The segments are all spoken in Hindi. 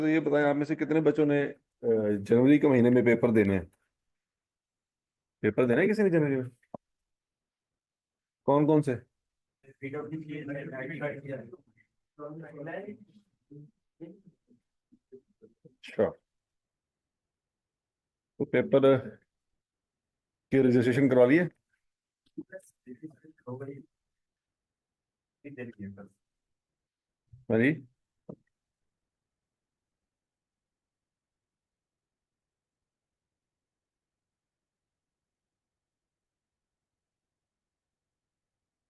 तो ये बताएं, आप में से कितने बच्चों ने जनवरी के महीने में पेपर देने हैं? पेपर देना है किसी ने जनवरी में? कौन कौन से? अच्छा। तो पेपर की रजिस्ट्रेशन करवा लिए? हाँ जी।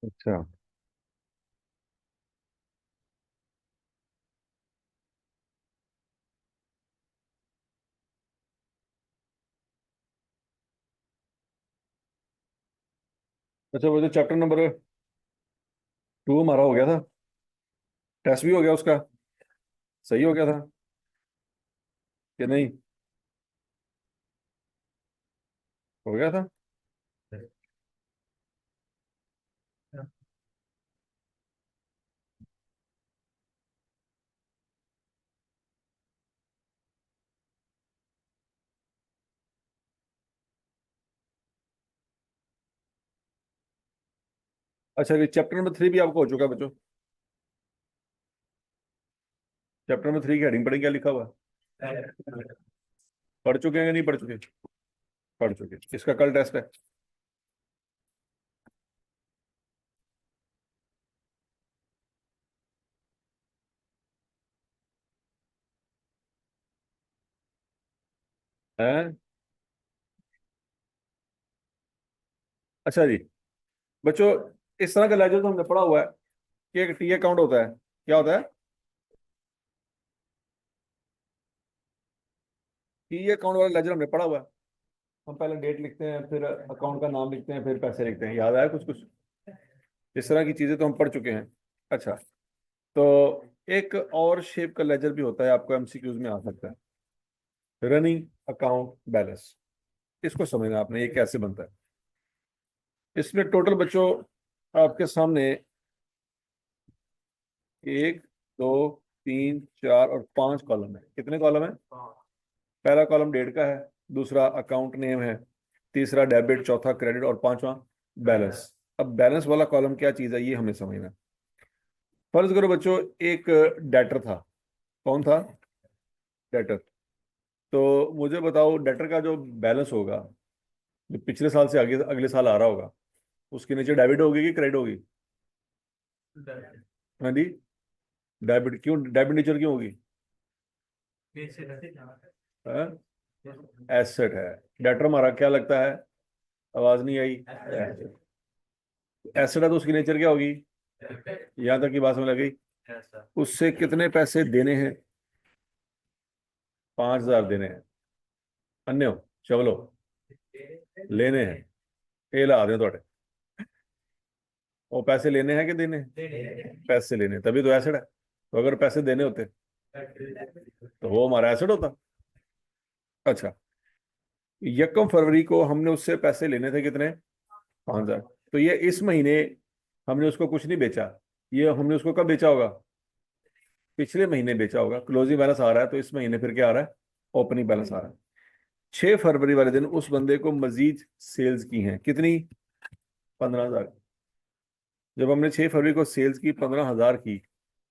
अच्छा। अच्छा, वो जो चैप्टर नंबर 2 हमारा हो गया था, टेस्ट भी हो गया उसका? सही हो गया था कि नहीं? हो गया था। अच्छा, ये चैप्टर नंबर 3 भी आपको हो चुका है बच्चों? चैप्टर नंबर 3 की हेडिंग पढ़ें, क्या लिखा हुआ है? पढ़ चुके हैं या नहीं पढ़ चुके? पढ़ चुके। इसका कल टेस्ट है। हैं? अच्छा जी। बच्चों, इस तरह का लेजर तो हमने पढ़ा हुआ है कि एक टी अकाउंट होता है। क्या होता है? टी अकाउंट वाला लेजर हमने पढ़ा हुआ है। हम पहले डेट लिखते हैं, फिर अकाउंट का नाम लिखते हैं, फिर पैसे लिखते हैं। याद आया कुछ कुछ? इस तरह की चीजें तो हम पढ़ चुके हैं। अच्छा। तो एक और शेप का लेजर भी होता है, आपको एमसीक्यूज में आ सकता है। Running account balance. इसको समझना आपने, ये कैसे बनता है। इसमें टोटल बच्चों आपके सामने 1 2 3 4 और 5 कॉलम है। कितने कॉलम है? पहला कॉलम डेट का है, दूसरा अकाउंट नेम है, तीसरा डेबिट, चौथा क्रेडिट और पांचवा बैलेंस। अब बैलेंस वाला कॉलम क्या चीज है, ये हमें समझना है। फर्ज करो बच्चों, एक डेटर था। कौन था? डेटर। तो मुझे बताओ, डेटर का जो बैलेंस होगा, जो पिछले साल से आगे अगले साल आ रहा होगा, उसके नीचे डेबिट होगी कि क्रेडिट होगी? हाँ जी। डेबिट। क्यों डेबिट नेचर क्यों होगी? एसेट है। डेटर हमारा क्या लगता है? आवाज नहीं आई। एसेट है तो उसकी नेचर क्या होगी? यहां तक की बात समझ लगी? उससे कितने पैसे देने हैं? 5,000 देने हैं। अन्य हो चलो, लेने हैं। ये ला दे थोड़े। वो पैसे लेने हैं कि देने हैं? पैसे लेने हैं, तभी तो एसेट है। तो अगर पैसे देने होते तो वो हमारा एसेट होता। अच्छा। 1 फरवरी को हमने उससे पैसे लेने थे, कितने? 5,000। तो ये इस महीने हमने उसको कुछ नहीं बेचा। ये हमने उसको कब बेचा होगा? पिछले महीने बेचा होगा। क्लोजिंग बैलेंस आ रहा है, तो इस महीने फिर क्या आ रहा है? ओपनिंग बैलेंस आ रहा है। 6 फरवरी वाले दिन उस बंदे को मजीद सेल्स की हैं, कितनी? 15,000। जब हमने 6 फरवरी को सेल्स की 15,000 की,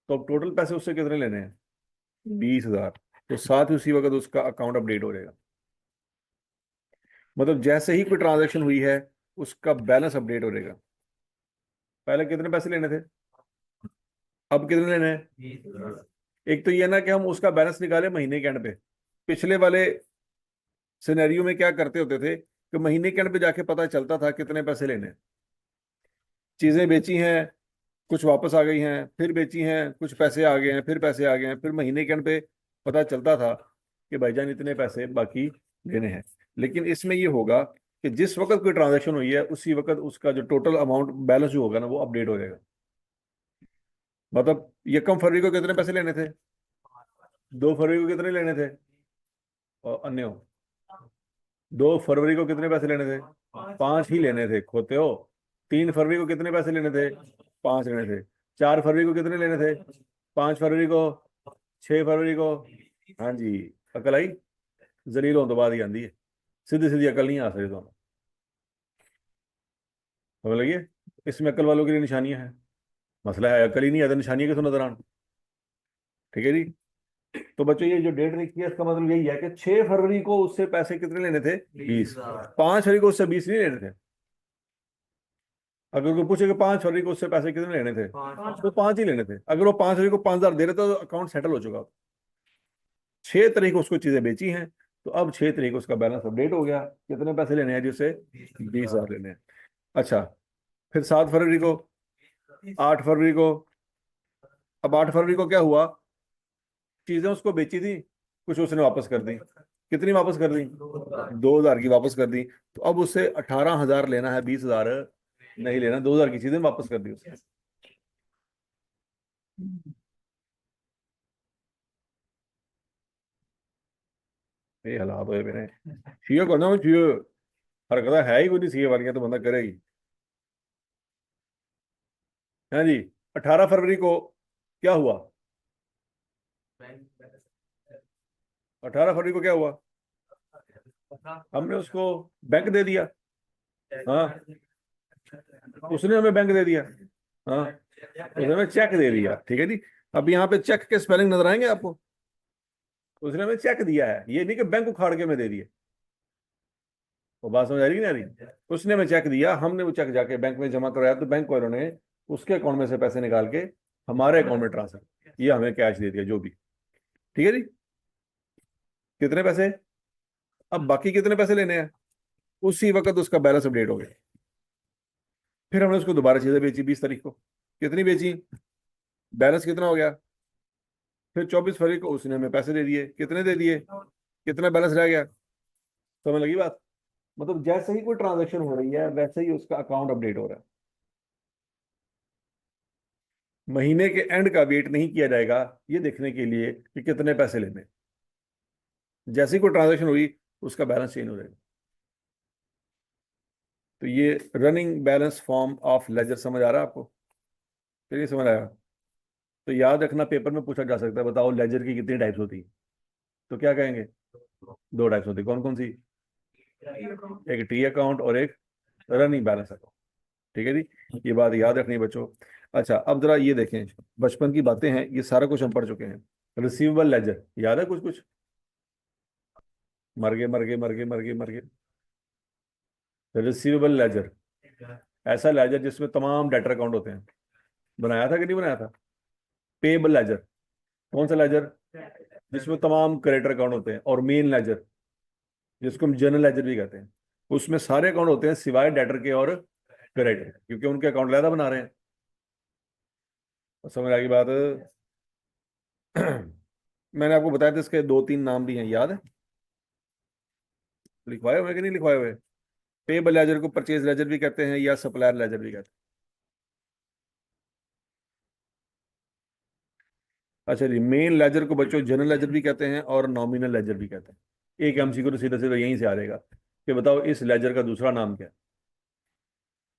तो अब टोटल पैसे उससे कितने लेने हैं? 20,000। तो साथ ही उसी वक्त उसका अकाउंट अपडेट हो जाएगा। मतलब जैसे ही कोई ट्रांजैक्शन हुई है, उसका बैलेंस अपडेट हो जाएगा। पहले कितने पैसे लेने थे, अब कितने लेने हैं? एक तो ये ना कि हम उसका बैलेंस निकाले महीने के एंड पे। पिछले वाले सिनेरियो में क्या करते होते थे कि महीने के एंड पे जाके पता चलता था कितने पैसे लेने हैं। चीजें बेची हैं, कुछ वापस आ गई हैं, फिर बेची हैं, कुछ पैसे आ गए हैं, फिर पैसे आ गए हैं, फिर महीने के एंड पे पता चलता था कि भाईजान इतने पैसे बाकी लेने हैं। लेकिन इसमें ये होगा कि जिस वक्त कोई ट्रांजैक्शन हुई है, उसी वक्त उसका जो टोटल अमाउंट बैलेंस जो होगा ना, वो अपडेट हो जाएगा। मतलब 1 फरवरी को कितने पैसे लेने थे? 2 फरवरी को कितने लेने थे? और अन्य हो, 2 फरवरी को कितने पैसे लेने थे? 5 ही लेने थे, खोते हो। 3 फरवरी को कितने पैसे लेने थे? 5 लेने थे। 4 फरवरी को कितने लेने थे? 5 फरवरी को। 6 फरवरी को। हाँ जी, अकल आई? जलील होने तो बाद ही आती है, सीधी सीधी अकल नहीं आ सकती दोनों। समझ लगिए, इसमें अकल वालों के लिए निशानियां हैं। मसला है अकल ही नहीं है तो निशानियां किस नजर आना। ठीक है जी। तो बच्चों ये जो डेट लिखी है इसका मतलब यही है कि 6 फरवरी को उससे पैसे कितने लेने थे? 20। 5 फरवरी को उससे 20 नहीं लेने थे। अगर कोई पूछे कि 5 फरवरी को उससे पैसे कितने लेने थे, तो 5 ही लेने थे। अगर वो 5 फरवरी को 5,000 दे रहे थे तो अकाउंट सेटल हो चुका। 6 तारीख को उसको चीजें बेची हैं, तो अब 6 तारीख को उसका बैलेंस अपडेट हो गया। कितने पैसे लेने हैं जी उससे? 20,000 लेने हैं। अच्छा, फिर 7 फरवरी को, 8 फरवरी को। अब 8 फरवरी को क्या हुआ? चीजें उसको बेची थी, कुछ उसने वापस कर दी। कितनी वापस कर दी? 2,000 की वापस कर दी। तो अब उससे 18,000 लेना है, 20,000 नहीं लेना। 2,000 की चीजें वापस कर दी उसने। ये हालात हुए मेरे। सीए को ना, सीए हरकत है ही कोई नहीं, सीए वाली तो बंदा करेगी। हाँ जी। 18 फरवरी को क्या हुआ? 18 फरवरी को क्या हुआ? हमने उसको बैंक दे दिया। हाँ, उसने हमें बैंक दे दिया। हाँ, उसने हमें चेक दे दिया। ठीक है जी। अब यहाँ पे चेक के स्पेलिंग नजर आएंगे आपको? उसने हमें चेक दिया है, ये नहीं कि बैंक उखाड़ के में दे दिए। वो बात समझ आ रही कि नहीं आ रही? उसने हमें चेक दिया, हमने वो चेक जाके बैंक में जमा कराया, तो बैंक वालों ने उसके अकाउंट में से पैसे निकाल के हमारे अकाउंट में ट्रांसफर, ये हमें कैश दे दिया जो भी। ठीक है जी। कितने पैसे? अब बाकी कितने पैसे लेने हैं? उसी वक्त उसका बैलेंस अपडेट हो गया। फिर हमने उसको दोबारा चीजें बेची 20 तारीख को। कितनी बेची? बैलेंस कितना हो गया? फिर 24 फरवरी को उसने हमें पैसे दे दिए। कितने दे दिए? कितना बैलेंस रह गया? समझ लगी बात? मतलब जैसे ही कोई ट्रांजेक्शन हो रही है वैसे ही उसका अकाउंट अपडेट हो रहा है। महीने के एंड का वेट नहीं किया जाएगा ये देखने के लिए कि कितने पैसे लेने। जैसे ही कोई ट्रांजेक्शन हुई उसका बैलेंस चेंज हो जाएगा। तो ये running balance form of ledger समझ आ रहा है आपको? चलिए, समझ आया। तो याद रखना, पेपर में पूछा जा सकता है, बताओ लेजर की कितनी टाइप्स होती है? तो क्या कहेंगे? 2 टाइप्स होती है। कौन कौन सी? एक टी अकाउंट और एक रनिंग बैलेंस अकाउंट। ठीक है जी, ये बात याद रखनी है बच्चों। अच्छा, अब जरा ये देखें, बचपन की बातें हैं, ये सारा कुछ हम पढ़ चुके हैं। रिसीवेबल लेजर याद है कुछ कुछ? मर गए मर गए मर गए मर गए मर गए। रिसीवेबल लेजर ऐसा लेजर जिसमें तमाम डेटर अकाउंट होते हैं। बनाया था कि नहीं बनाया था? पेएबल लेजर कौन सा लेजर? जिसमें तमाम क्रेडिटर अकाउंट होते हैं। और मेन लेजर जिसको हम जनरल लेजर भी कहते हैं, उसमें सारे अकाउंट होते हैं सिवाय डेटर के और क्रेडिटर, क्योंकि उनके अकाउंट अलग बना रहे हैं। समझ आ गई बात? मैंने आपको बताया था, इसके 2-3 नाम भी हैं, याद है? लिखवाए हुए कि नहीं लिखवाए हुए? पेबल लेजर को परचेज लेजर भी कहते हैं या सप्लायर लेजर भी कहते हैं। अच्छा जी, मेन लेजर को बच्चों जनरल लेजर भी कहते हैं और नॉमिनल लेजर भी कहते हैं। एक एमसीक्यू तो सीधा सीधा यहीं से आ जाएगा कि बताओ इस लेजर का दूसरा नाम क्या है।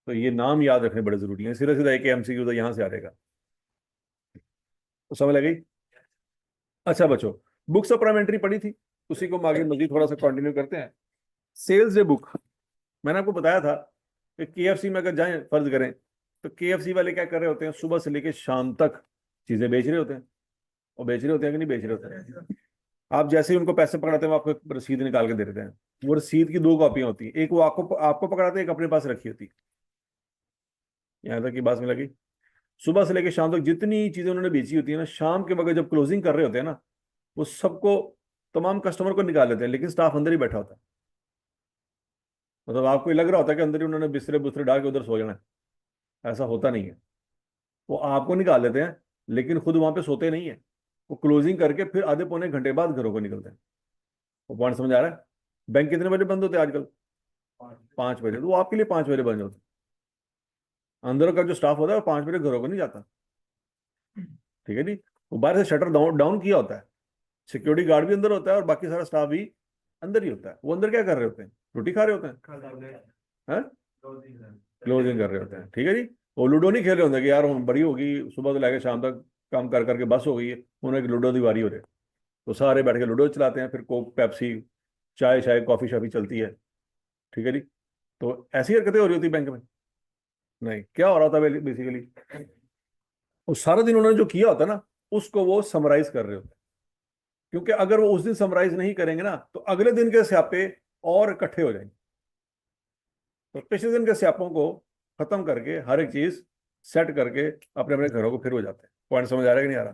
तो ये नाम याद रखने बड़े जरूरी हैं। सीधा सीधा एक एमसीक्यू तो यहाँ से आ जाएगा। तो समझ लग गई? अच्छा बच्चों, बुक सप्लीमेंट्री पढ़ी थी, उसी को हम आगे मजीद थोड़ा सा कंटिन्यू करते हैं। सेल्स डे बुक, मैंने आपको बताया था कि केएफसी में अगर जाएं फर्ज करें, तो केएफसी वाले क्या कर रहे होते हैं, सुबह से लेकर शाम तक चीजें बेच रहे होते हैं। और बेच रहे होते हैं कि नहीं बेच रहे होते हैं? आप जैसे ही उनको पैसे पकड़ाते हैं वो आपको एक रसीद निकाल के दे देते हैं। वो रसीद की 2 कॉपियां होती हैं, एक वो आपको आपको पकड़ाते हैं, एक अपने पास रखी होती है। यहाँ तक की बात में लगी? सुबह से लेकर शाम तक जितनी चीजें उन्होंने बेची होती है ना, शाम के वक्त जब क्लोजिंग कर रहे होते हैं ना, वो सबको, तमाम कस्टमर को निकाल लेते हैं, लेकिन स्टाफ अंदर ही बैठा होता है। मतलब आपको ये लग रहा होता है कि अंदर ही उन्होंने बिस्तरे बुस्तरे डाल के उधर सो जाना है। ऐसा होता नहीं है। वो आपको निकाल लेते हैं, लेकिन खुद वहां पे सोते नहीं है। वो क्लोजिंग करके फिर आधे पौने घंटे बाद घरों को निकलते हैं। वो पॉइंट समझ आ रहा है? बैंक कितने बजे बंद होते हैं आजकल? 5 बजे। तो वो आपके लिए 5 बजे बंद होते हैं। अंदर का जो स्टाफ होता है वो 5 बजे घरों को नहीं जाता। ठीक है जी। वो बाहर से शटर डाउन डाउन किया होता है। सिक्योरिटी गार्ड भी अंदर होता है और बाकी सारा स्टाफ भी अंदर ही होता है। वो अंदर क्या कर रहे होते हैं? रोटी खा रहे होते हैं। क्लोजिंग कर रहे होते हैं। ठीक है जी। वो लूडो नहीं खेल रहे होते कि यार हम बड़ी होगी, सुबह से लेकर शाम तक काम कर करके बस हो गई है, उन्हें एक लूडो की बारी हो रही है। तो सारे बैठ के लूडो चलाते हैं, फिर कोक पेप्सी चाय चाय कॉफी शॉफी चलती है। ठीक है जी। तो ऐसी हरकतें हो रही होती बैंक में? नहीं, क्या हो रहा था बेसिकली, उस सारा दिन उन्होंने जो किया होता ना, उसको वो समराइज कर रहे होते। क्योंकि अगर वो उस दिन समराइज नहीं करेंगे ना, तो अगले दिन के स्यापे और इकट्ठे हो जाएंगे। तो पिछले दिन के स्यापों को खत्म करके हर एक चीज सेट करके अपने अपने घरों को फिर हो जाते हैं। पॉइंट समझ आ रहा है कि नहीं आ रहा?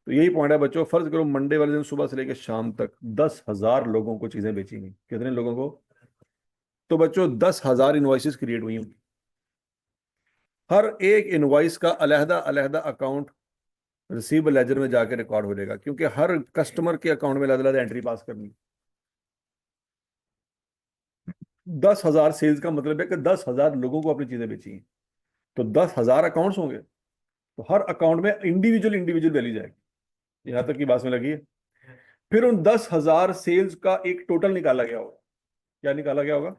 तो यही पॉइंट है बच्चों। फर्ज करो मंडे वाले दिन सुबह से लेकर शाम तक 10,000 लोगों को चीजें बेची गई। कितने लोगों को? तो बच्चों 10,000 इनवॉइसेस क्रिएट हुई होंगी। हर एक इनवॉइस का अलहदा अलहदा अकाउंट रिसीवेबल लेजर में जाकर रिकॉर्ड हो जाएगा, क्योंकि हर कस्टमर के अकाउंट में अलग अलग एंट्री पास करनी। 10,000 सेल्स का मतलब है कि 10,000 लोगों को अपनी चीजें बेची हैं। तो 10,000 अकाउंट्स होंगे, तो हर अकाउंट में इंडिविजुअल इंडिविजुअल वैल्यू जाएगी। यहां तक की बात में लगी है? फिर उन 10,000 सेल्स का एक टोटल निकाला गया होगा। क्या निकाला गया होगा?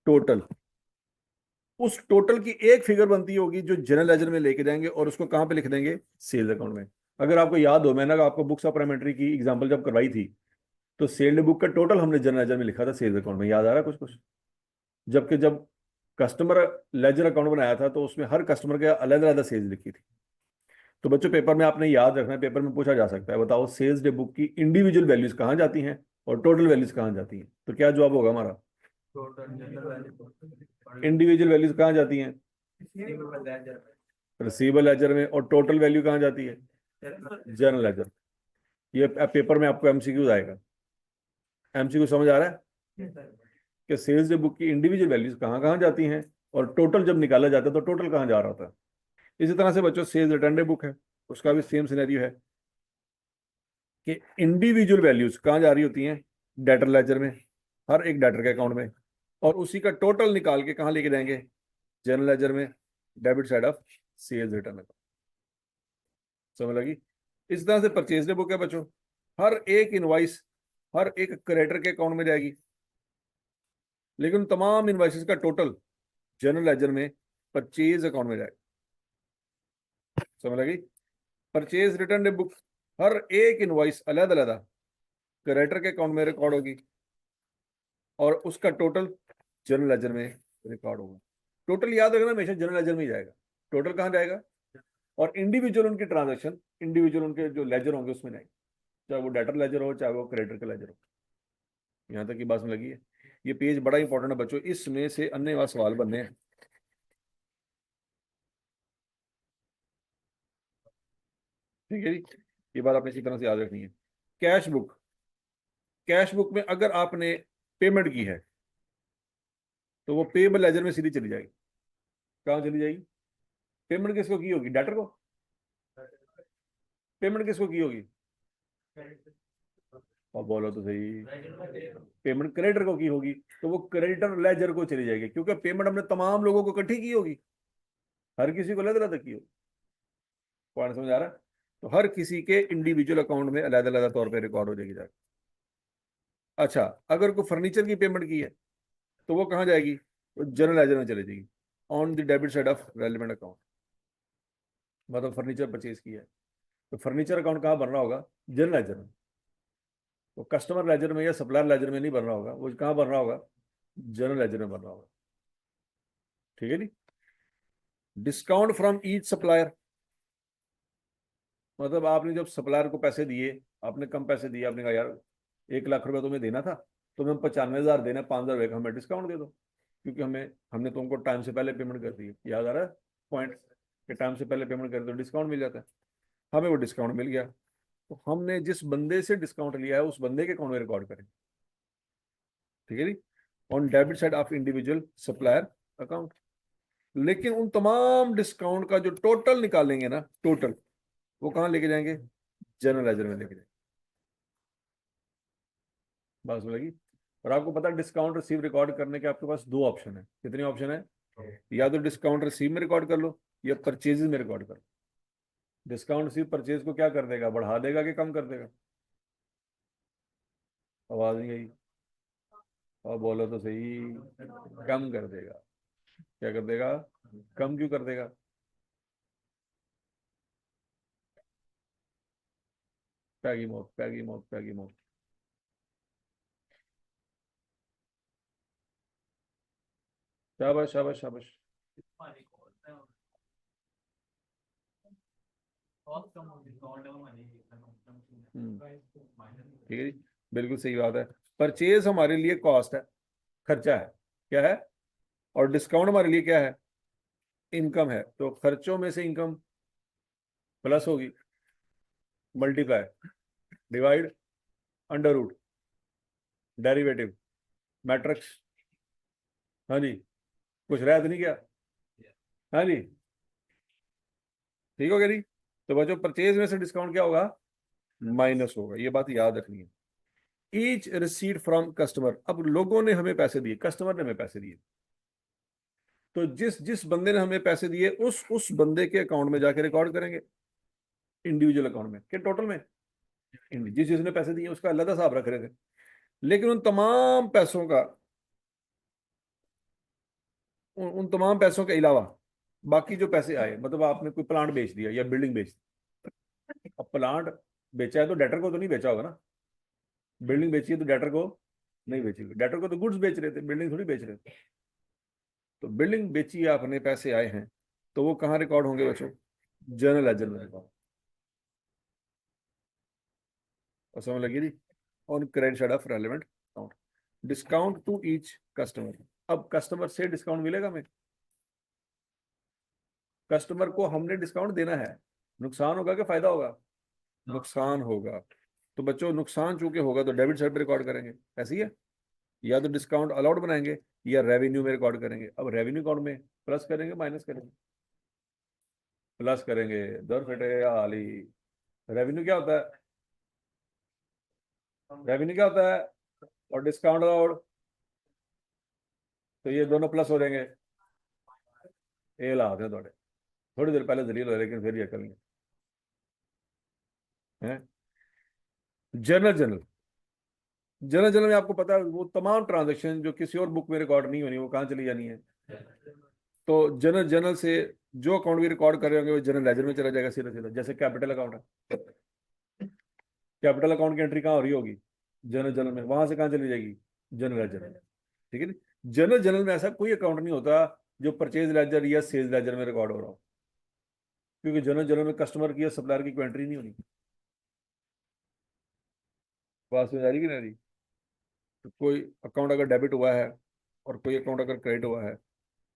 टोटल। उस टोटल की एक फिगर बनती होगी जो जनरल लेजर में लेके जाएंगे, और उसको कहां पे लिख देंगे? सेल्स अकाउंट में। अगर आपको याद हो, मैंने आपको बुक्स सप्लीमेंट्री की एग्जांपल जब करवाई थी, तो सेल्ड बुक का टोटल हमने जनरल लेजर में लिखा था सेल्स अकाउंट में। याद आ रहा है कुछ कुछ? जबकि जब कस्टमर लेजर अकाउंट बनाया था, तो उसमें हर कस्टमर के अलग अलग सेल्स लिखी थी। तो बच्चों पेपर में आपने याद रखना है, पेपर में पूछा जा सकता है, बताओ सेल्स डे बुक की इंडिविजुअल वैल्यूज कहाँ जाती हैं और टोटल वैल्यूज कहाँ जाती हैं? तो क्या जवाब होगा हमारा? इंडिविजुअल वैल्यूज कहाँ जाती हैं? रिसीवेबल लेजर में। और टोटल वैल्यू कहाँ जाती है? General ledger. ये पेपर में आपको एमसीक्यू आएगा। एमसीक्यू समझ आ रहा है कि सेल्स डे बुक की इंडिविजुअल वैल्यूज कहाँ कहाँ जाती हैं, और टोटल जब निकाला जाता है तो टोटल कहाँ जा रहा होता है? इसी तरह से बच्चों सेल्स रिटर्न डे बुक है, उसका भी सेम सिनेरियो है कि इंडिविजुअल वैल्यूज कहाँ जा रही होती हैं? डेटर लेजर में, हर एक डेटर के अकाउंट में। और उसी का टोटल निकाल के कहाँ लेके जाएंगे? जनरल लेजर में, debit side of sales return account. समझ लगी? इस तरह से परचेज डे बुक है बच्चों। हर एक इनवाइस हर एक क्रेडिटर के अकाउंट में जाएगी, लेकिन तमाम इनवाइसेस का टोटल जनरल लेजर में परचेज अकाउंट में जाएगा। समझ लगी? परचेज रिटर्न डे बुक, हर एक इनवाइस अलग अलग क्रेडिटर के अकाउंट में रिकॉर्ड होगी, और उसका टोटल जनरल लेजर में रिकॉर्ड होगा। टोटल याद रखना, हमेशा जनरल लेजर में ही जाएगा। टोटल कहाँ जाएगा? और इंडिविजुअल उनकी ट्रांजेक्शन, इंडिविजुअल उनके जो लेजर होंगे उसमें जाएंगे, चाहे वो डेटर लेजर हो चाहे वो क्रेडिटर का लेजर हो। यहाँ तक की बात में लगी है? ये पेज बड़ा इंपॉर्टेंट है बच्चों, इसमें से अन्य सवाल बनने हैं। ठीक है जी। ये बात आपने इसी तरह से याद रखनी है। कैश बुक, कैश बुक में अगर आपने पेमेंट की है, तो वो पेबल लेजर में सीधी चली जाएगी। कहाँ चली जाएगी? पेमेंट किसको की होगी? डेटर को? पेमेंट किसको की होगी? और बोलो तो सही। पेमेंट क्रेडिटर को की होगी, तो वो क्रेडिटर लेजर को चली जाएगी, क्योंकि पेमेंट हमने तमाम लोगों को इकट्ठी की होगी, हर किसी को अलग अलग की होगी। पॉइंट समझ आ रहा है? तो हर किसी के इंडिविजुअल अकाउंट में अलग अलग तौर पर रिकॉर्ड हो जाएगी जाकर। अच्छा, अगर कोई फर्नीचर की पेमेंट की है, तो वो कहाँ जाएगी? तो जनरल लेजर में चली जाएगी, on the debit side of relevant account. मतलब फर्नीचर परचेज किया है, तो फर्नीचर अकाउंट कहाँ बन रहा होगा? जनरल लेजर में। तो कस्टमर लेजर में या सप्लायर लेजर में नहीं बन रहा होगा, वो कहाँ बन रहा होगा? जनरल लेजर में बन रहा होगा। ठीक है जी। डिस्काउंट फ्रॉम ईच सप्लायर, मतलब आपने जब सप्लायर को पैसे दिए, आपने कम पैसे दिए, आपने कहा यार 1 लाख रुपए तुम्हें देना था, तुम्हें 95,000 देना, 5,000 का हमें डिस्काउंट दे दो, क्योंकि हमने तुमको टाइम से पहले पेमेंट कर दी है। याद आ रहा है पॉइंट? कि टाइम से पहले पेमेंट कर दो, डिस्काउंट मिल जाता है। हमें वो डिस्काउंट मिल गया, तो हमने जिस बंदे से डिस्काउंट लिया है उस बंदे के अकाउंट में रिकॉर्ड करें। ठीक है जी। On debit side of individual supplier account. लेकिन उन तमाम डिस्काउंट का जो टोटल निकालेंगे ना, टोटल, वो कहाँ लेके जाएंगे? जनरल लेजर में लेके जाएंगे। बात समझ लगी? और आपको पता है डिस्काउंट रिसीव रिकॉर्ड करने के आपके पास दो ऑप्शन है। कितने ऑप्शन है? या तो डिस्काउंट रिसीव में रिकॉर्ड कर लो, या परचेजेस में रिकॉर्ड कर लो। डिस्काउंट रिसीव परचेज को क्या कर देगा? बढ़ा देगा कि कम कर देगा? आवाज नहीं आई। और बोलो तो सही। कम कर देगा। क्या कर देगा? कम क्यों कर देगा? पैगी मौत, पैगी मौत, पैगी मौत। शाबाश शाबाश शाबाश। ठीक है जी, बिल्कुल सही बात है। परचेज हमारे लिए कॉस्ट है, खर्चा है, क्या है? और डिस्काउंट हमारे लिए क्या है? इनकम है। तो खर्चों में से इनकम प्लस होगी, multiply, divide, under root, derivative, matrix. हाँ जी, कुछ रहा तो नहीं क्या? हाँ जी, ठीक हो गया जी। तो बच्चों परचेज में से डिस्काउंट क्या होगा? माइनस होगा, ये बात याद रखनी है। ईच रिसीट फ्रॉम कस्टमर, अब लोगों ने हमें पैसे दिए, कस्टमर ने हमें पैसे दिए, तो जिस जिस बंदे ने हमें पैसे दिए उस बंदे के अकाउंट में जाके रिकॉर्ड करेंगे, इंडिविजुअल अकाउंट में कि टोटल में? जिस जिसने पैसे दिए उसका अलग हिसाब रख रहे थे, लेकिन उन तमाम पैसों का, उन तमाम पैसों के अलावा बाकी जो पैसे आए, मतलब आपने कोई प्लांट बेच दिया या बिल्डिंग बेच दी, अब प्लांट बेचा है तो डेटर को तो नहीं बेचा होगा ना, बिल्डिंग बेची है तो डेटर को नहीं बेची, डेटर को तो गुड्स बेच रहे थे, बिल्डिंग थोड़ी बेच रहे थे। तो बिल्डिंग बेची है आपने, पैसे आए हैं, तो वो कहाँ रिकॉर्ड होंगे बच्चों? जर्नल लेजर में रिकॉर्ड। और समझ लगी जी? On credit side of relevant account, discount to each customer. अब कस्टमर से डिस्काउंट मिलेगा हमें, कस्टमर को हमने डिस्काउंट देना है, नुकसान होगा कि फायदा होगा? नुकसान होगा। तो बच्चों नुकसान चूंकि होगा तो डेबिट साइड पे रिकॉर्ड करेंगे, ऐसी है। या तो डिस्काउंट अलाउड बनाएंगे या रेवेन्यू में रिकॉर्ड करेंगे। अब रेवेन्यू अकाउंट में प्लस करेंगे माइनस करेंगे? प्लस करेंगे, दर फटे आली। रेवेन्यू क्या होता है? रेवेन्यू क्या होता है? और डिस्काउंट अलाउड, तो ये दोनों प्लस हो जाएंगे। ये ला हैं थोड़े, थोड़ी देर पहले दलील हो, लेकिन फिर भी अकल नहीं है। जनरल जनरल, जनरल जनरल में आपको पता है वो तमाम ट्रांजेक्शन जो किसी और बुक में रिकॉर्ड नहीं होनी, वो कहाँ चली जानी है? तो जनरल जनरल से जो अकाउंट भी रिकॉर्ड कर रहे होंगे वो जनरल लेजर में चला जाएगा सीधा सीधा। जैसे कैपिटल अकाउंट है, कैपिटल अकाउंट की एंट्री कहाँ हो रही होगी? जनरल जनरल में, वहां से कहाँ चली जाएगी? जनरल लेजर में। ठीक है ना? जनरल जनरल में ऐसा कोई अकाउंट नहीं होता जो परचेज लेजर या सेल्स लेजर में रिकॉर्ड हो रहा हो, क्योंकि जनरल जनरल में कस्टमर की या सप्लायर की कोई एंट्री नहीं होनी। बात समझ आ रही कि नहीं आ रही? तो कोई अकाउंट अगर डेबिट हुआ है और कोई अकाउंट अगर क्रेडिट हुआ है,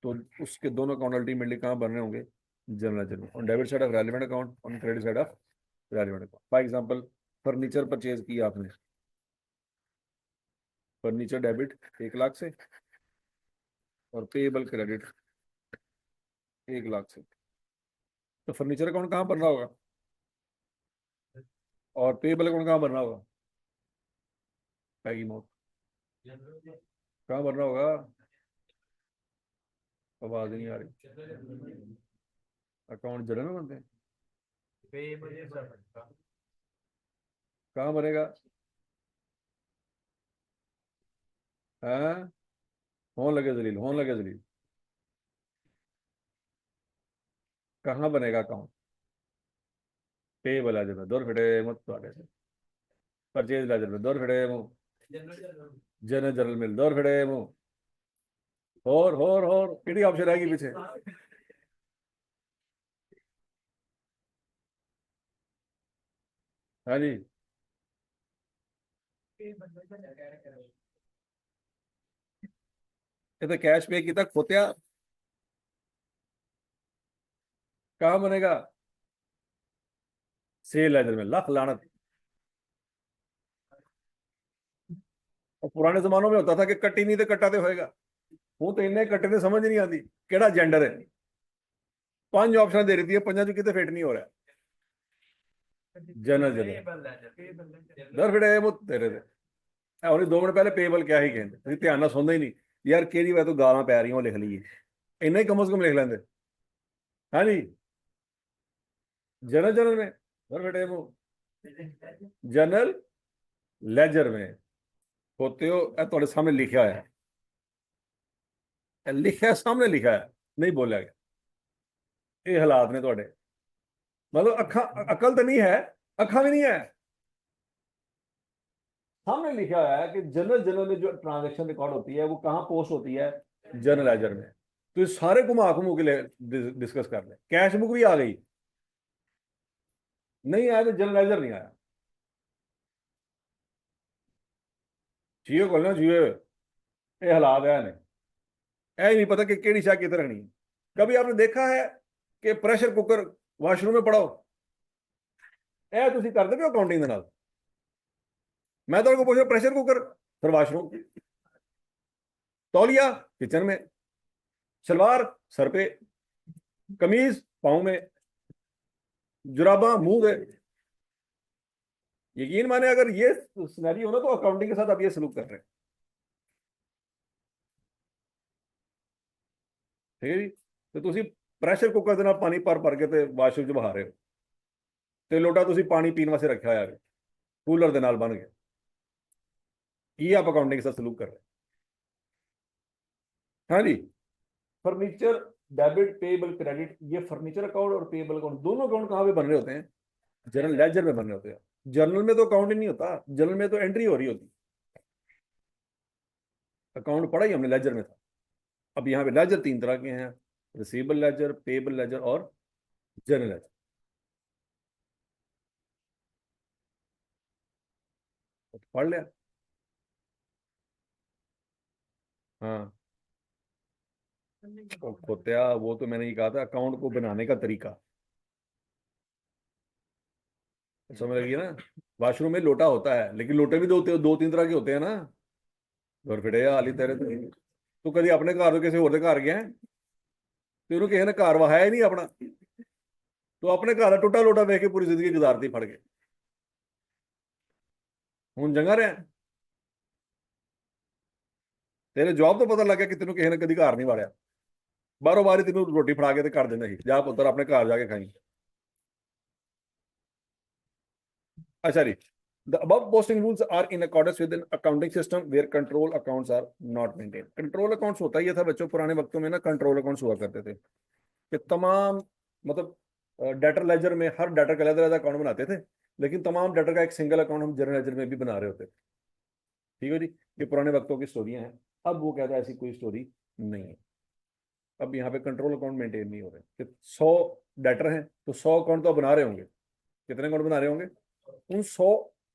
तो उसके दोनों अकाउंट अल्टीमेटली कहाँ बन रहे होंगे? जनरल लेजर में, on debit side of relevant account, on credit side of relevant account. For example, furniture purchase किया आपने, फर्नीचर डेबिट 1 लाख से और पेएबल क्रेडिट 1 लाख से, तो फर्नीचर अकाउंट कहाँ बन रहा होगा और पेएबल अकाउंट कहाँ बन रहा होगा? पैगी मोड कहाँ बन रहा होगा? आवाज नहीं आ रही। अकाउंट जरा में बनते हैं, कहाँ बनेगा? हाँ, होने लगे जलील, कहाँ बनेगा अकाउंट? पेएबल लेजर में, दौर फिटे मत ਤੁਹਾਡੇ से, परचेज लेजर में दौर फिटे मुंह, जनरल जनरल मिल दौर फिटे मुंह। और कितनी ऑप्शन रहेगी पीछे? हाँ जी, ये तो कैश पे किया खोतिया, कहाँ बनेगा? सेल लेजर में, लख लानत। और पुराने जमानों में होता था कि कट्टी नहीं तो कट्टा तो होएगा, वो तो इन्हें कट्टे ने समझ नहीं आती केड़ा जेंडर है। 5 ऑप्शन दे रही थी, 5 चो कितने फिट नहीं हो रहा। जनरल जनरल दर फिटे मुत तेरे ते ਉਹਨੇ 2 ਮਿੰਟ ਪਹਿਲੇ ਪੇਬਲ ਕਿਹਾ ਹੀ ਕਹਿੰਦੇ, ਤੁਸੀਂ ਧਿਆਨ ਨਾਲ ਸੁਣਦੇ ਹੀ ਨਹੀਂ ਯਾਰ, ਕਿਹੜੀ ਵੇ ਤੂੰ ਗਾਲਾਂ ਪੈ ਰਹੀਆਂ ਉਹ ਲਿਖ ਲਈਏ, ਇੰਨਾ ਹੀ ਕਮ ਸੇ ਕਮ ਲਿਖ ਲੈਂਦੇ। हाँ जी, जनरल जनरल में दर फिटे मुंह, जनरल लेजर में होते हो, थोड़े सामने लिखा है, लिखा है सामने लिखा है, नहीं बोला गया। ये हालात ने थोड़े, मतलब अखा अकल तो नहीं है, अखा भी नहीं है, सामने लिखा हुआ है कि जनरल में जो ट्रांजैक्शन रिकॉर्ड होती है वो कहाँ पोस्ट होती है, जनरल लेजर में। तो ये सारे घुमा घुमू के लिए डिस्कस कर ले। कैश बुक भी आ गई, नहीं आया तो जनरल लेजर नहीं आया। जियो खोलना जियो, ये हालात है ने, ऐ नहीं पता कि केड़ी शाह किधर रखनी है। कभी आपने देखा है कि प्रेशर कुकर वाशरूम में पड़ा हो? ऐ तुसी कर दे अकाउंटिंग के नाल। मैं तो पूछ रहा प्रेशर कुकर फिर वाशरूम, तौलिया किचन में, सलवार सर पे, कमीज पाँव में, जुराबा मुंह में। यकीन माने अगर ये सिनेरियो हो ना तो अकाउंटिंग के साथ आप ये सलूक कर रहे हैं। ठीक है जी। तो ਤੁਸੀਂ ਪ੍ਰੈਸ਼ਰ ਕੁੱਕਰ ਦੇ ਨਾਲ ਪਾਣੀ ਭਰ ਕੇ ਤੇ ਵਾਸ਼ਰੂਮ 'ਚ ਬਹਾ ਰਹੇ ਹੋ, ਤੇ ਲੋਟਾ ਤੁਸੀਂ ਪਾਣੀ ਪੀਣ ਵਾਸਤੇ ਰੱਖਿਆ ਹੋਇਆ ਹੈ ਕੂਲਰ ਦੇ ਨਾਲ ਬਣ ਕੇ। ये आप अकाउंटिंग के साथ सलूक कर रहे हैं। हाँ जी। फर्नीचर डेबिट पेबल क्रेडिट, ये फर्नीचर अकाउंट और पेबल अकाउंट दोनों अकाउंट कहाँ पे बन रहे होते हैं, जनरल लेजर में बन रहे होते हैं। जर्नल में तो अकाउंट ही नहीं होता, जर्नल में तो एंट्री हो रही होती। अकाउंट पढ़ा ही हमने लेजर में था। अब यहाँ पे लेजर तीन तरह के हैं, रिसीवेबल लेजर, पेबल लेजर और जनरल लेजर। तो पढ़ लिया। हाँ, तो खोत्या वो तो मैंने ये कहा था अकाउंट को बनाने का तरीका समझ लगी ना। वॉशरूम में लोटा होता है, लेकिन लोटे भी दो तीन तरह के होते हैं ना। और फिर हाली तेरे तो कभी अपने घर तो किसी होर दे घर गया है, तो ਉਹਨੂੰ ਕਿਸੇ ਨੇ ਘਰ ਵਹਾਇਆ ਹੀ ਨਹੀਂ ਆਪਣਾ, तो अपने घर टुटा लोटा वेख के पूरी जिंदगी गुजारती फड़ के हूं जंगा रहा। तेरे जॉब तो पता लग गया कि तेन किसी ने कभी घर नहीं वाड़िया, बारों बार ही तेन रोटी फड़ा के कर देना जा पुत्र अपने घर जाके खाई। अच्छा जी। The above posting rules are in accordance with an accounting system where control accounts are not maintained. Control accounts होता ही ये था बच्चों, पुराने वक्तों में ना कंट्रोल अकाउंट्स हुआ करते थे कि तमाम मतलब डेटर लेजर में हर डेटर का अलग अलग अकाउंट बनाते थे, लेकिन तमाम डेटर का एक सिंगल अकाउंट हम जनरल लेजर में भी बना रहे होते थे। ठीक है जी। ये पुराने वक्तों की स्टोरियां हैं। अब वो कहता है ऐसी कोई स्टोरी नहीं है। अब यहाँ पे कंट्रोल अकाउंट मेंटेन नहीं हो रहे कि 100 डेटर हैं तो 100 अकाउंट तो बना रहे होंगे। कितने अकाउंट बना रहे होंगे? उन 100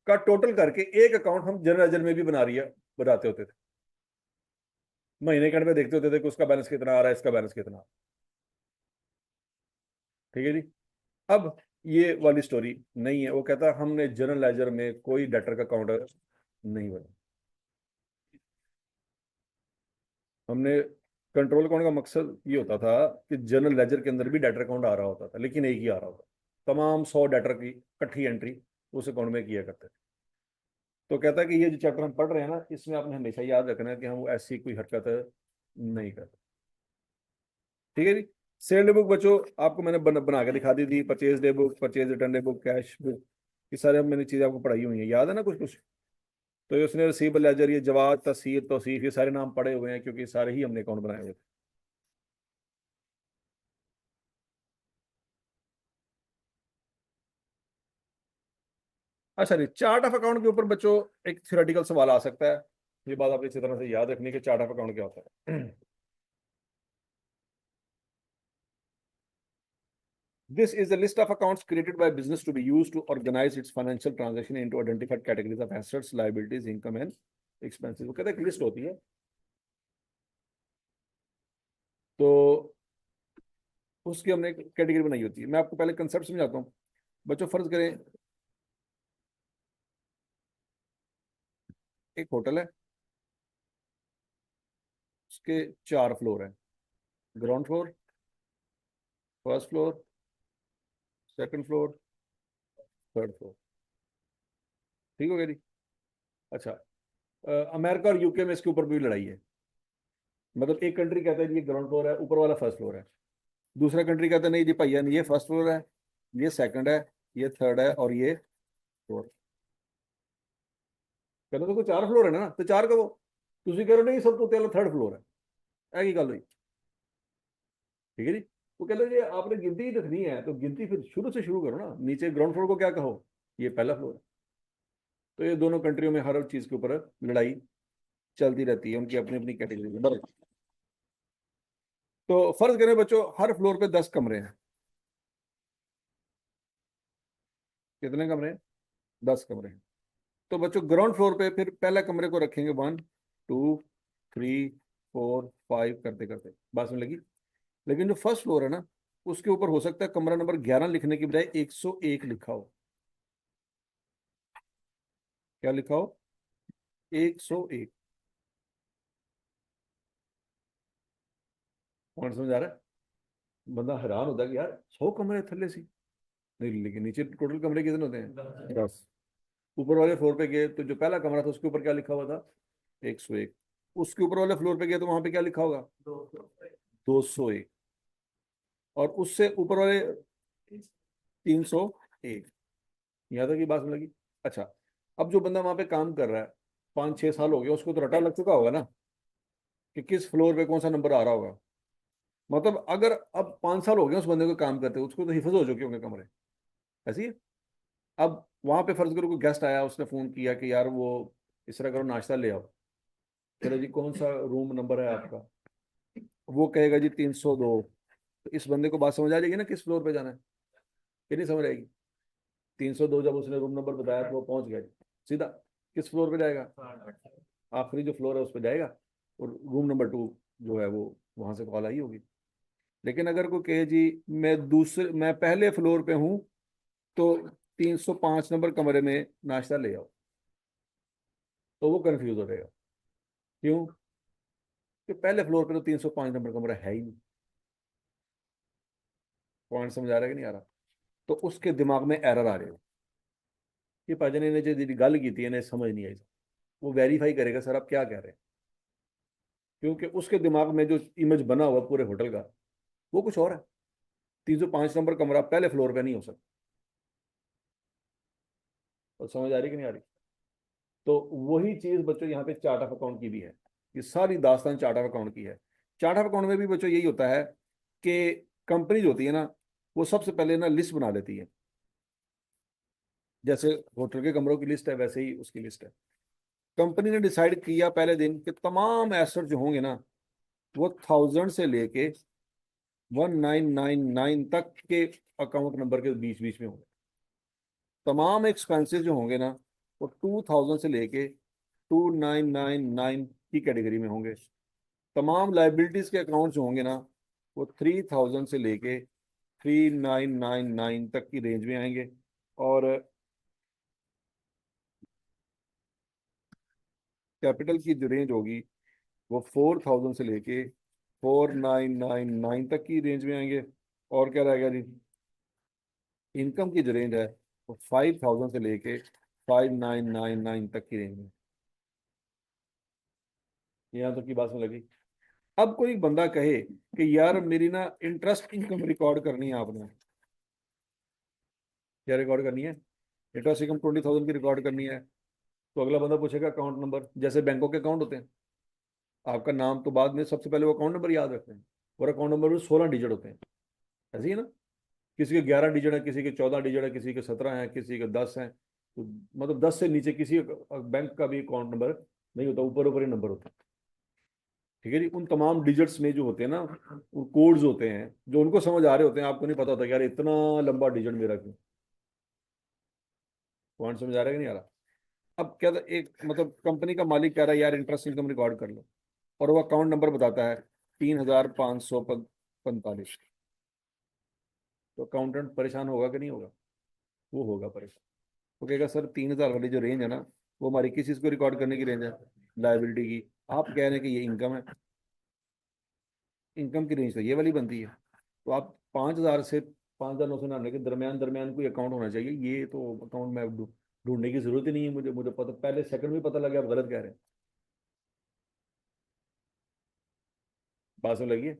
का टोटल करके एक अकाउंट हम जनरल लेजर में भी बनाते होते थे। महीने के एंड में देखते होते थे कि उसका बैलेंस कितना आ रहा है, इसका बैलेंस कितना। ठीक है जी। अब ये वाली स्टोरी नहीं है। वो कहता है हमने जनरल लेजर में कोई डेटर का काउंटर नहीं बना। हमने कंट्रोल अकाउंट का मकसद ये होता था कि जनरल लेजर के अंदर भी डेटर अकाउंट आ रहा होता था, लेकिन एक ही आ रहा होता, तमाम 100 डेटर की इकट्ठी एंट्री उस अकाउंट में किया करते थे। तो कहता है कि ये जो चैप्टर हम पढ़ रहे हैं ना, इसमें आपने हमेशा याद रखना है कि हम ऐसी कोई हरकत नहीं करते। ठीक है जी। सेल डे बुक बच्चों आपको मैंने बना के दिखा दी थी, purchase day book, purchase return day book, cash book, ये सारे मैंने चीजें आपको पढ़ाई हुई हैं, याद है ना कुछ कुछ। तो ये उसने रसीब लेजर, ये जवाब, तस्हीर, तौसीफ, ये सारे नाम पड़े हुए हैं क्योंकि सारे ही हमने अकाउंट बनाए हुए थे। अच्छा जी। चार्ट ऑफ अकाउंट के ऊपर बच्चों एक थ्योरेटिकल सवाल आ सकता है। ये बात आपने अच्छी तरह से याद रखनी है कि चार्ट ऑफ अकाउंट क्या होता है। This is a list of accounts created by business to be used to organize its financial transaction into identified categories of assets, liabilities, income and expenses। वो कहते हैं एक लिस्ट होती है, तो उसकी हमने एक कैटेगरी बनाई होती है। मैं आपको पहले कंसेप्ट समझाता हूँ बच्चों। फर्ज करें एक होटल है, उसके 4 फ्लोर हैं, ground floor, first floor, second floor, third floor. ठीक हो गया जी। अच्छा। अमेरिका और यूके में इसके ऊपर भी लड़ाई है। मतलब एक कंट्री कहता है जी ये ग्राउंड फ्लोर है, ऊपर वाला फर्स्ट फ्लोर है। दूसरा कंट्री कहता है नहीं जी भैया ये फर्स्ट फ्लोर है, ये सेकंड है, ये थर्ड है और ये फोर्थ। कहते तो 4 फ्लोर है ना, तो 4 कहो। ਤੁਸੀਂ कह रहे हो नहीं सब तो पहले थर्ड फ्लोर है, की गल हुई। ठीक है जी। वो कहते जी आपने गिनती ही रखनी है तो गिनती फिर शुरू से शुरू करो ना। नीचे ग्राउंड फ्लोर को क्या कहो, ये पहला फ्लोर है। तो ये दोनों कंट्रियों में हर चीज के ऊपर लड़ाई चलती रहती है, उनकी अपनी अपनी कैटेगरी बराबर। तो फर्ज करें बच्चों हर फ्लोर पे 10 कमरे हैं। कितने कमरे हैं? 10 कमरे हैं। तो बच्चों ग्राउंड फ्लोर पे फिर पहले कमरे को रखेंगे 1 2 3 4 5 करते करते, बात में लगी। लेकिन जो फर्स्ट फ्लोर है ना, उसके ऊपर हो सकता है कमरा नंबर 11 लिखने की बजाय 101 लिखा हो। क्या लिखा हो? 101। कौन समझ आ रहा है? बंदा हैरान होता है कि यार 100 कमरे थल्ले सी। नहीं, लेकिन नीचे टोटल कमरे कितने होते हैं? 10। ऊपर वाले फ्लोर पे गए तो जो पहला कमरा था उसके ऊपर क्या लिखा हुआ था? 101। उसके ऊपर वाले फ्लोर पे गए तो वहां पे क्या लिखा होगा? 201। और उससे ऊपर वाले 301। यहाँ तक की बात समझ लगी? अच्छा, अब जो बंदा वहां पे काम कर रहा है, 5-6 साल हो गया, उसको तो रटा लग चुका होगा ना कि किस फ्लोर पे कौन सा नंबर आ रहा होगा। मतलब अगर अब 5 साल हो गए उस बंदे को काम करते, उसको तो हिफज हो चुके होंगे कमरे। ऐसी है। अब वहां पे फर्ज करो कोई गेस्ट आया, उसने फोन किया कि यार वो इस तरह करो नाश्ता ले आओ। चलो जी, कौन सा रूम नंबर है आपका? वो कहेगा जी 302। तो इस बंदे को बात समझ आ जाएगी ना किस फ्लोर पे जाना है, कि नहीं समझ आएगी? 302 जब उसने रूम नंबर बताया तो वो पहुंच गया। सीधा किस फ्लोर पे जाएगा? आखिरी जो फ्लोर है उस पर जाएगा। और रूम नंबर 2 जो है वो वहां से कॉल आई होगी। लेकिन अगर कोई कहे जी मैं पहले फ्लोर पे हूँ, तो 305 नंबर कमरे में नाश्ता ले आओ, तो वो कंफ्यूज हो जाएगा। क्यों? कि पहले फ्लोर पे तो 305 नंबर कमरा है ही नहीं। पॉइंट समझ आ रहा है कि नहीं आ रहा? तो उसके दिमाग में एरर आ जाएगा कि भाजन ने जो गल की थी इन्हें समझ नहीं आई। वो वेरीफाई करेगा सर आप क्या कह रहे हैं, क्योंकि उसके दिमाग में जो इमेज बना हुआ पूरे होटल का वो कुछ और है। 305 नंबर कमरा पहले फ्लोर पे नहीं हो सकता। और समझ आ रही कि नहीं आ रही? तो वही चीज बच्चों यहाँ पे चार्ट ऑफ अकाउंट की भी है। ये सारी दास्तान चार्ट ऑफ अकाउंट की है। चार्ट ऑफ अकाउंट में भी बच्चों यही होता है कि कंपनी जो होती है ना, वो सबसे पहले ना लिस्ट बना लेती है। जैसे होटल के कमरों की लिस्ट है, वैसे ही उसकी लिस्ट है। कंपनी ने डिसाइड किया पहले दिन कि तमाम एसेट जो होंगे ना, वो 1000 से लेके 1999 तक के अकाउंट नंबर के बीच बीच में होंगे। तमाम एक्सपेंसेस जो होंगे ना, वो 2000 से लेके 2999 की कैटेगरी में होंगे। तमाम लाइबिलिटीज के अकाउंट जो होंगे ना, वो 3000 से लेके 3999 तक की रेंज में आएंगे। और कैपिटल की जो रेंज होगी वो 4000 से लेके 4999 तक की रेंज में आएंगे। और क्या रहेगा जी? इनकम की जो रेंज है वो 5000 से लेके 5999 तक की रेंज में। यहाँ तक की बात में लगी। अब कोई बंदा कहे कि यार मेरी ना इंटरेस्ट इनकम रिकॉर्ड करनी है आपने। क्या रिकॉर्ड करनी है? इंटरेस्ट इनकम 20,000 की रिकॉर्ड करनी है। तो अगला बंदा पूछेगा अकाउंट नंबर, जैसे बैंकों के अकाउंट होते हैं। आपका नाम तो बाद में, सबसे पहले वो अकाउंट नंबर याद रखते हैं। और अकाउंट नंबर में 16 डिजिट होते हैं। ऐसे ही है ना? किसी के 11 डिजिट है, किसी के 14 डिजिट है, किसी के 17 है, किसी के 10 है। तो मतलब 10 से नीचे किसी बैंक का भी अकाउंट नंबर नहीं होता, ऊपर ऊपर ही नंबर होता है। ठीक है जी। उन तमाम डिजिट्स में जो होते हैं ना, वो कोड्स होते हैं जो उनको समझ आ रहे होते हैं, आपको नहीं पता होता कि यार इतना लंबा डिजिट मेरा क्यों। पॉइंट समझ आ रहा है कि नहीं आ रहा? अब क्या था, एक मतलब कंपनी का मालिक कह रहा है यार इंटरेस्ट इनकम रिकॉर्ड कर लो, और वो अकाउंट नंबर बताता है 3545। तो अकाउंटेंट परेशान होगा कि नहीं होगा? वो होगा परेशान। वो कहेगा सर 3000 वाली जो रेंज है ना, वो हमारी किस चीज़ को रिकॉर्ड करने की रेंज है? लाइबिलिटी की। आप कह रहे हैं कि ये इनकम है। इनकम की रेंज तो ये वाली बनती है। तो आप 5000 से 5999 के दरमियान दरमियान कोई अकाउंट होना चाहिए। ये तो अकाउंट में ढूंढने की जरूरत ही नहीं है मुझे। मुझे पता पहले सेकंड में पता लगा आप गलत कह रहे हैं। बात समझ लगी है?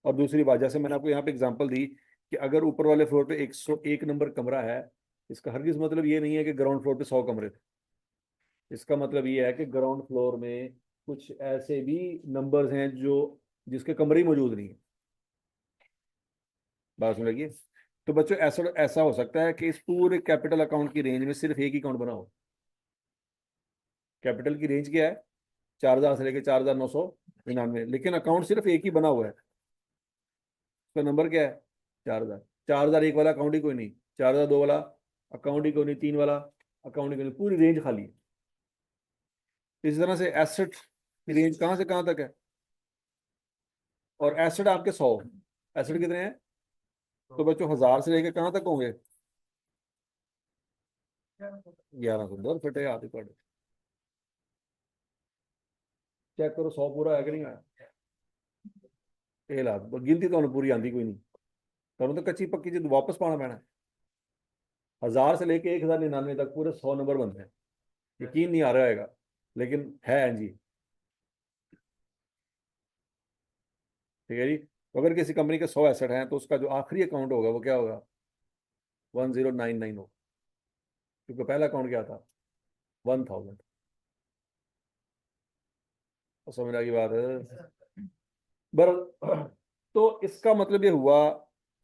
और दूसरी बात, जैसे मैंने आपको यहाँ पे एग्जांपल दी कि अगर ऊपर वाले फ्लोर पे 101 नंबर कमरा है, इसका हरगिज मतलब ये नहीं है कि ग्राउंड फ्लोर पे 100 कमरे थे। इसका मतलब ये है कि ग्राउंड फ्लोर में कुछ ऐसे भी नंबर्स हैं जो जिसके कमरे ही मौजूद नहीं है। बात समझ लगी है? तो बच्चों ऐसा ऐसा हो सकता है कि इस पूरे कैपिटल अकाउंट की रेंज में सिर्फ एक ही अकाउंट बना हो। कैपिटल की रेंज क्या है? 4,000 से लेकर 4,999, लेकिन अकाउंट सिर्फ एक ही बना हुआ है। उसका नंबर क्या है? 4,000। 4,001 वाला अकाउंट ही कोई नहीं, 4,002 वाला अकाउंट ही कोई नहीं, 3 वाला अकाउंट ही कोई नहीं, पूरी रेंज खाली है। इस तरह से एसेट की रेंज कहाँ से कहाँ तक है? और एसेट आपके 100, एसेट कितने हैं? तो बच्चों 1,000 से लेकर कहाँ तक होंगे? 1,100। दर फिटे आते पड़े, चेक करो 100 पूरा है कि नहीं आया। ये ला गिनती तो पूरी आती कोई नहीं, तो कच्ची पक्की चीज वापस पाना पैना है। 1,000 से लेके 1,099 तक पूरे 100 नंबर बनते हैं। यकीन नहीं आ रहा है, लेकिन है जी। ठीक है जी। तो अगर किसी कंपनी के 100 एसेट हैं तो उसका जो आखिरी अकाउंट होगा वो क्या होगा? 1099 होगा, क्योंकि पहला अकाउंट क्या था? 1,000। समझ आ गई बात है? बर तो इसका मतलब ये हुआ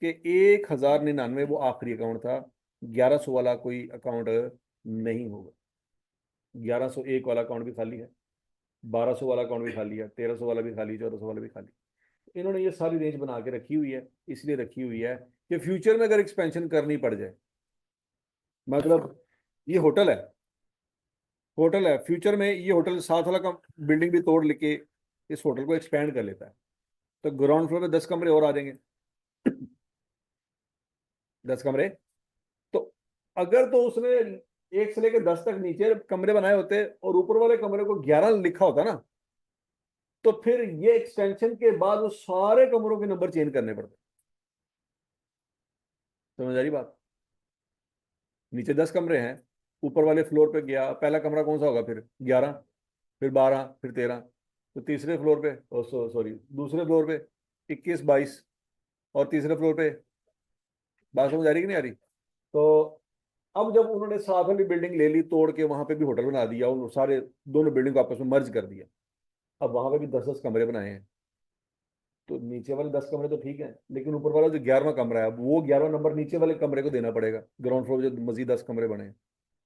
कि 1,099 वो आखिरी अकाउंट था, 1,100 वाला कोई अकाउंट नहीं होगा। 1,101 वाला अकाउंट भी खाली है, 1,200 वाला अकाउंट भी खाली है, 1,300 वाला भी खाली, 1,400 वाला भी खाली। इन्होंने ये सारी रेंज बना के रखी हुई है, इसलिए रखी हुई है कि फ्यूचर में अगर एक्सपेंशन करनी पड़ जाए, मतलब ये होटल है, होटल है, फ्यूचर में ये होटल 7 वाला का बिल्डिंग भी तोड़ लेके इस होटल को एक्सपेंड कर लेता है, तो ग्राउंड फ्लोर पे 10 कमरे और आ जाएंगे। 10 कमरे, तो अगर तो उसने 1 से लेकर 10 तक नीचे कमरे बनाए होते और ऊपर वाले कमरे को 11 लिखा होता ना, तो फिर ये एक्सटेंशन के बाद वो सारे कमरों के नंबर चेंज करने पड़ते। समझ आ रही बात? नीचे 10 कमरे हैं, ऊपर वाले फ्लोर पे गया, पहला कमरा कौन सा होगा फिर? 11, फिर 12, फिर 13, तो तीसरे फ्लोर पे, सॉरी दूसरे फ्लोर पे 21, 22, और तीसरे फ्लोर पे। बात समझ आ रही कि नहीं आ रही? तो अब जब उन्होंने साथ वाली बिल्डिंग ले ली तोड़ के, वहां पे भी होटल बना दिया, उन सारे दोनों बिल्डिंग को आपस में मर्ज कर दिया, अब वहां पे भी 10-10 कमरे बनाए हैं। तो नीचे वाले 10 कमरे तो ठीक है, लेकिन ऊपर वाला जो 11वां कमरा है, वो 11वां नंबर नीचे वाले कमरे को देना पड़ेगा, ग्राउंड फ्लोर जो मजीद 10 कमरे बने हैं।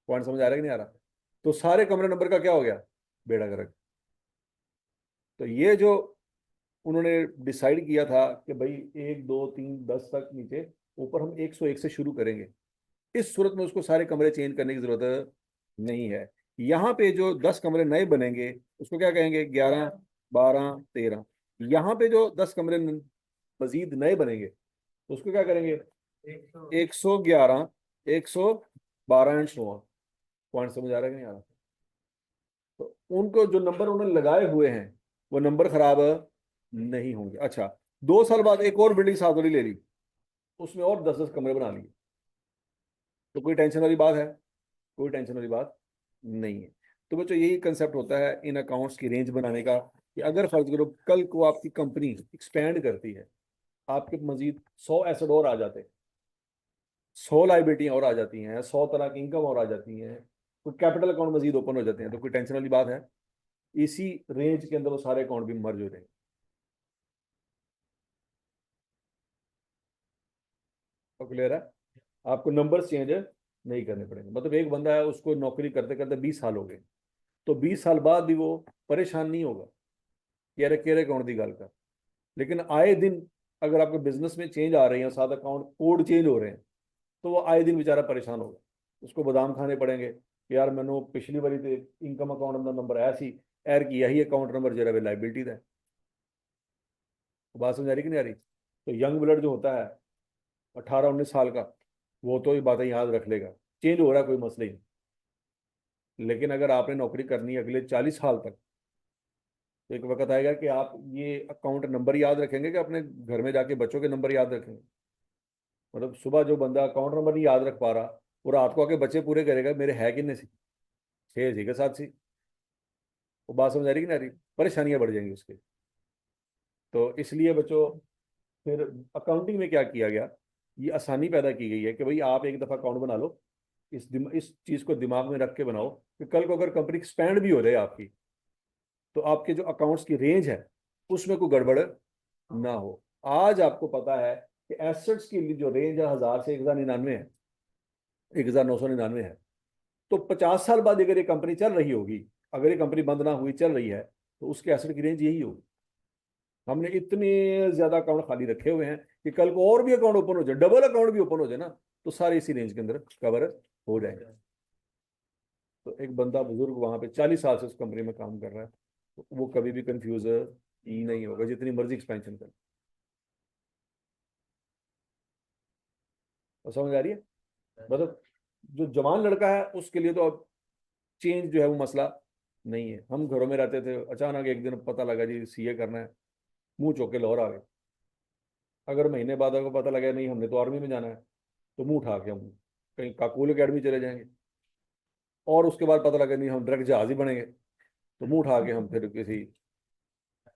पॉइंट समझ आ रहा है कि नहीं आ रहा? तो सारे कमरे नंबर का क्या हो गया? बेड़ा गर्क। तो ये जो उन्होंने डिसाइड किया था कि भाई 1, 2, 3, 10 तक नीचे, ऊपर हम 101 से शुरू करेंगे, इस सूरत में उसको सारे कमरे चेंज करने की जरूरत नहीं है। यहाँ पे जो 10 कमरे नए बनेंगे उसको क्या कहेंगे? 11, 12, 13। यहाँ पे जो 10 कमरे मजीद नए बनेंगे तो उसको क्या करेंगे? 111, 112 एंड सो ऑन। पॉइंट समझ आ रहा है कि नहीं आ रहा? तो उनको जो नंबर उन्होंने लगाए हुए हैं वो नंबर खराब नहीं होंगे। अच्छा, 2 साल बाद एक और बिल्डिंग साथ वाली ले ली, उसमें और 10-10 कमरे बना लिए, तो कोई टेंशन वाली बात है? कोई टेंशन वाली बात नहीं है। तो बच्चों यही कंसेप्ट होता है इन अकाउंट्स की रेंज बनाने का, कि अगर फर्ज करो कल को आपकी कंपनी एक्सपैंड करती है, आपके मजीद 100 एसेट और आ जाते हैं, 100 लाइबिलिटियां और आ जाती हैं, 100 तरह की इनकम और आ जाती हैं, तो कैपिटल अकाउंट मजीद ओपन हो जाते हैं, तो कोई टेंशन वाली बात है? इसी रेंज के अंदर वो सारे अकाउंट भी मर्ज हो जाएंगे। तो क्लियर है? आपको नंबर चेंज नहीं करने पड़ेंगे। मतलब एक बंदा है, उसको नौकरी करते करते 20 साल हो गए, तो 20 साल बाद भी वो परेशान नहीं होगा कि यार केरे अकाउंट की गल कर। लेकिन आए दिन अगर आपके बिजनेस में चेंज आ रही है, साथ अकाउंट कोड चेंज हो रहे हैं, तो वो आए दिन बेचारा परेशान होगा, उसको बादाम खाने पड़ेंगे कि यार मैंने पिछली बारी तो इनकम अकाउंट का नंबर आया सी, एर की यही अकाउंट नंबर जरा वे लाइबिलिटी का है। तो बात समझ आ रही कि नहीं आ रही? तो यंग ब्लड जो होता है 18-19 साल का, वो तो ये बातें याद रख लेगा, चेंज हो रहा है कोई मसला ही नहीं। लेकिन अगर आपने नौकरी करनी है अगले 40 साल तक, तो एक वक्त आएगा कि आप ये अकाउंट नंबर याद रखेंगे कि अपने घर में जाके बच्चों के नंबर याद रखेंगे। मतलब सुबह जो बंदा अकाउंट नंबर नहीं याद रख पा रहा, वो रात को आके बच्चे पूरे करेगा, मेरे है कितने सी? 6 सी के 7 सी। वो बात समझ आ रही कि नहीं आ रही? परेशानियां बढ़ जाएंगी उसके। तो इसलिए बच्चों, फिर अकाउंटिंग में क्या किया गया, ये आसानी पैदा की गई है कि भाई आप एक दफ़ा अकाउंट बना लो, इस चीज़ को दिमाग में रख के बनाओ कि कल को अगर कंपनी एक्सपैंड भी हो जाए आपकी, तो आपके जो अकाउंट्स की रेंज है उसमें कोई गड़बड़ ना हो। आज आपको पता है कि एसेट्स की जो रेंज है 1,000 से 1,099 है, 1,999 है। तो 50 साल बाद अगर ये कंपनी चल रही होगी अगर ये कंपनी बंद ना हुई, चल रही है, तो उसके एसेट की रेंज यही होगी। हमने इतने ज्यादा अकाउंट खाली रखे हुए हैं कि कल को और भी अकाउंट ओपन हो जाए, डबल अकाउंट भी ओपन हो जाए ना, तो सारे इसी रेंज के अंदर कवर हो जाएंगे। तो एक बंदा बुजुर्ग वहां पे 40 साल से उस कंपनी में काम कर रहा है, तो वो कभी भी कंफ्यूज ही नहीं होगा, जितनी मर्जी एक्सपेंशन करे। और समझ आ रही है? मतलब जो जवान लड़का है उसके लिए तो अब चेंज जो है वो मसला नहीं है। हम घरों में रहते थे, अचानक एक दिन पता लगा जी सीए करना है, मुंह चौक के लाहौर आ गए। अगर महीने बाद अगर पता लगा नहीं हमने तो आर्मी में जाना है, तो मुंह उठा के हम कहीं काकूल अकेडमी चले जाएंगे। और उसके बाद पता लगा नहीं हम डायरेक्ट जहाज ही बनेंगे, तो मुंह उठा के हम फिर किसी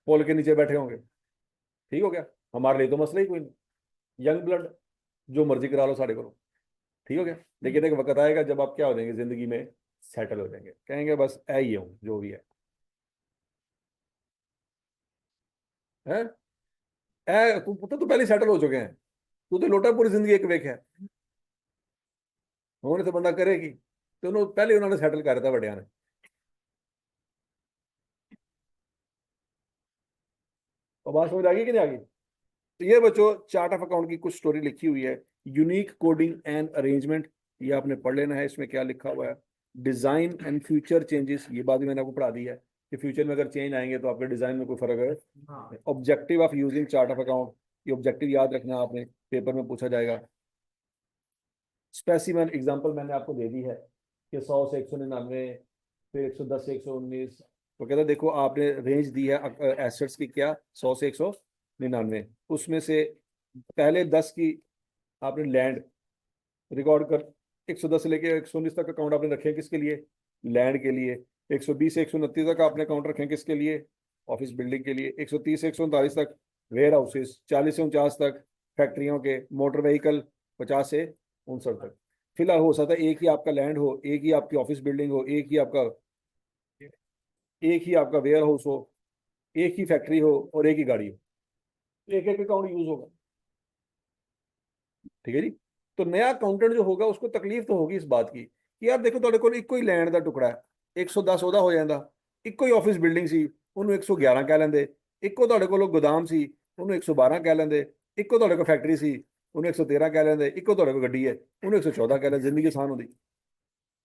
पोल के नीचे बैठे होंगे। ठीक हो गया, हमारे लिए तो मसला ही कोई नहीं। यंग ब्लड, जो मर्जी करा लो साढ़े करो। ठीक हो गया। लेकिन एक वक्त आएगा जब आप क्या हो जाएंगे, जिंदगी में सेटल हो जाएंगे, कहेंगे बस ऐ ही हूँ जो भी है। ऐ तू पता, तू पहले सेटल हो चुके हैं। तू तो लोटा पूरी जिंदगी एक वेक है, होने से बंदा करेगी, तो उन्होंने पहले उन्होंने सेटल कर था बड़िया ने। और बात समझ आ गई कि नहीं आ गई? तो ये बच्चों चार्ट ऑफ अकाउंट की कुछ स्टोरी लिखी हुई है। यूनिक कोडिंग एंड अरेंजमेंट, ये आपने पढ़ लेना है, इसमें क्या लिखा हुआ है। डिजाइन एंड फ्यूचर चेंजेस, ये बात भी मैंने आपको पढ़ा दी है कि फ्यूचर में अगर चेंज आएंगे तो आपके डिजाइन में कोई फर्क है। Objective of using chart of account, ये ऑब्जेक्टिव याद रखना आपने, पेपर में पूछा जाएगा। स्पेसिमन एग्जांपल मैंने आपको दे दी है कि 100 से 199, फिर 110 से 119। तो कहता देखो आपने रेंज दी है एसेट्स की, क्या 100 से 199, उसमें से पहले 10 की आपने लैंड रिकॉर्ड कर, 110 से लेके 119 तक अकाउंट आपने रखे हैं किसके लिए, लैंड के लिए। 120 से 129 तक आपने अकाउंट रखे हैं किसके लिए, ऑफिस बिल्डिंग के लिए। 130 से 139 तक वेयर हाउसेस, 40 से 49 तक फैक्ट्रियों के, मोटर व्हीकल 50 से 59 तक। फिलहाल हो सकता है एक ही आपका लैंड हो, एक ही आपकी ऑफिस बिल्डिंग हो, एक ही आपका वेयर हाउस हो, एक ही फैक्ट्री हो और एक ही गाड़ी हो, एक एक अकाउंट यूज होगा। ठीक है जी। तो नया अकाउंटेंट जो होगा उसको तकलीफ तो होगी इस बात की कि यार देखो ਤੁਹਾਡੇ ਕੋਲ ਇੱਕੋ ਹੀ ਲੈਂਡ ਦਾ ਟੁਕੜਾ ਹੈ, 110 ਉਹਦਾ ਹੋ ਜਾਂਦਾ, ਇੱਕੋ ਹੀ ਆਫਿਸ ਬਿਲਡਿੰਗ ਸੀ ਉਹਨੂੰ 111 ਕਹਿ ਲੈਂਦੇ, ਇੱਕੋ ਤੁਹਾਡੇ ਕੋਲ ਗੋਦਾਮ ਸੀ ਉਹਨੂੰ 112 ਕਹਿ ਲੈਂਦੇ, ਇੱਕੋ ਤੁਹਾਡੇ ਕੋਲ ਫੈਕਟਰੀ ਸੀ ਉਹਨੂੰ 113 ਕਹਿ ਲੈਂਦੇ, ਇੱਕੋ ਤੁਹਾਡੇ ਕੋਲ ਗੱਡੀ ਹੈ ਉਹਨੂੰ 114 ਕਹਿ ਲੈਂਦੇ, ਜ਼ਿੰਦਗੀ ਆਸਾਨ ਹੁੰਦੀ।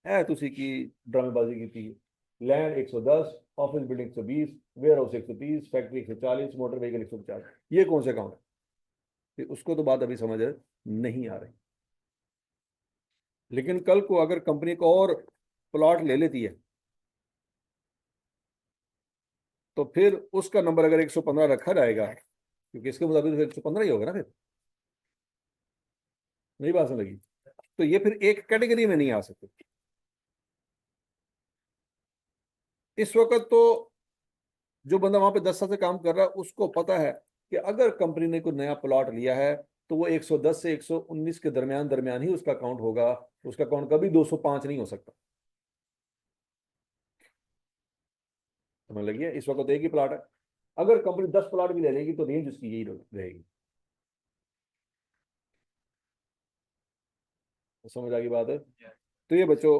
है ਤੁਸੀਂ ਕੀ ਡਰਾਮੇਬਾਜ਼ੀ ਕੀਤੀ ਹੈ। Land 110, office building 120, warehouse 130, factory 140, motor vehicle 150, ये कौन से अकाउंट है? उसको तो बात अभी समझ नहीं आ रही। लेकिन कल को अगर कंपनी को और प्लॉट ले लेती है, तो फिर उसका नंबर अगर 115 रखा जाएगा, क्योंकि इसके मुताबिक तो 115 ही होगा ना, फिर नहीं बात समझ लगी। तो ये फिर एक कैटेगरी में नहीं आ सकते। इस वक्त तो जो बंदा वहां पे 10 साल से काम कर रहा है उसको पता है कि अगर कंपनी ने कोई नया प्लॉट लिया है तो वो 110 से 119 के दरमियान दरमियान ही उसका अकाउंट होगा, उसका अकाउंट कभी 205 नहीं हो सकता। समझ लगी है? इस वक्त एक ही प्लॉट है, अगर कंपनी 10 प्लॉट भी ले लेगी तो रेंज उसकी यही रहेगी। समझ आ गई बात है? तो ये बच्चों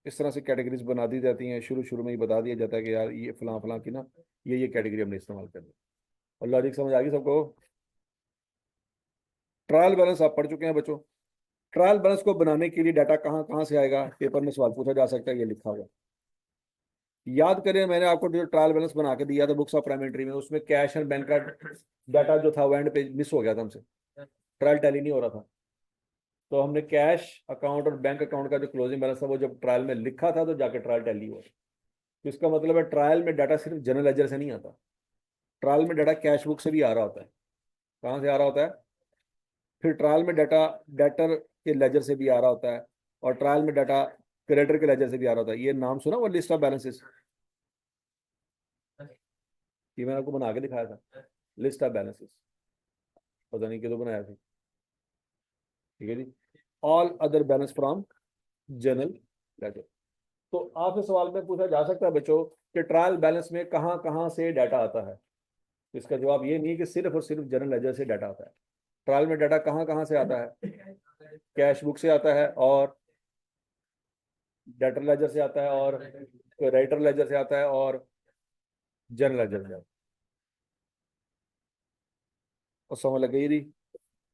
इस तरह से कैटेगरीज बना दी जाती हैं, शुरू शुरू में ही बता दिया जाता है कि यार ये फलां फलां की ना ये कैटेगरी हमने इस्तेमाल करनी। और लॉजिक समझ आ गई सबको? ट्रायल बैलेंस आप पढ़ चुके हैं बच्चों। ट्रायल बैलेंस को बनाने के लिए डाटा कहाँ कहाँ से आएगा, पेपर में सवाल पूछा जा सकता है, ये लिखा हुआ। याद करें मैंने आपको जो ट्रायल बैलेंस बना के दिया था बुक्स ऑफ प्राइमेट्री में, उसमें कैश एंड बैंक का डाटा जो था वो एंड पे मिस हो गया था हमसे, ट्रायल टैली नहीं हो रहा था। तो हमने कैश अकाउंट और बैंक अकाउंट का जो क्लोजिंग बैलेंस था वो जब ट्रायल में लिखा था तो जाके ट्रायल टैली हुआ। तो इसका मतलब है ट्रायल में डाटा सिर्फ जनरल लेजर से नहीं आता, ट्रायल में डाटा कैश बुक से भी आ रहा होता है। कहाँ से आ रहा होता है? फिर ट्रायल में डाटा डेटर के लेजर से भी आ रहा होता है, और ट्रायल में डाटा क्रेडिटर के लेजर से भी आ रहा होता है। ये नाम सुना वो लिस्ट ऑफ बैलेंसेस, ये मैंने आपको बना के दिखाया था, लिस्ट ऑफ बैलेंसेस, पता नहीं किधर बनाया था। ठीक है जी। All other balance from general ledger. तो आपसे सवाल में पूछा जा सकता है बच्चों कि ट्रायल बैलेंस में कहाँ कहाँ से डाटा आता है। इसका जवाब ये नहीं कि सिर्फ और सिर्फ जनरल लेजर से डाटा आता है। ट्रायल में डाटा कहाँ कहाँ से आता है? कैश बुक से आता है, और डेटर लेजर से आता है, और राइटर लेजर से आता है और जनरल लेजर से आता है। और समझ लग गई?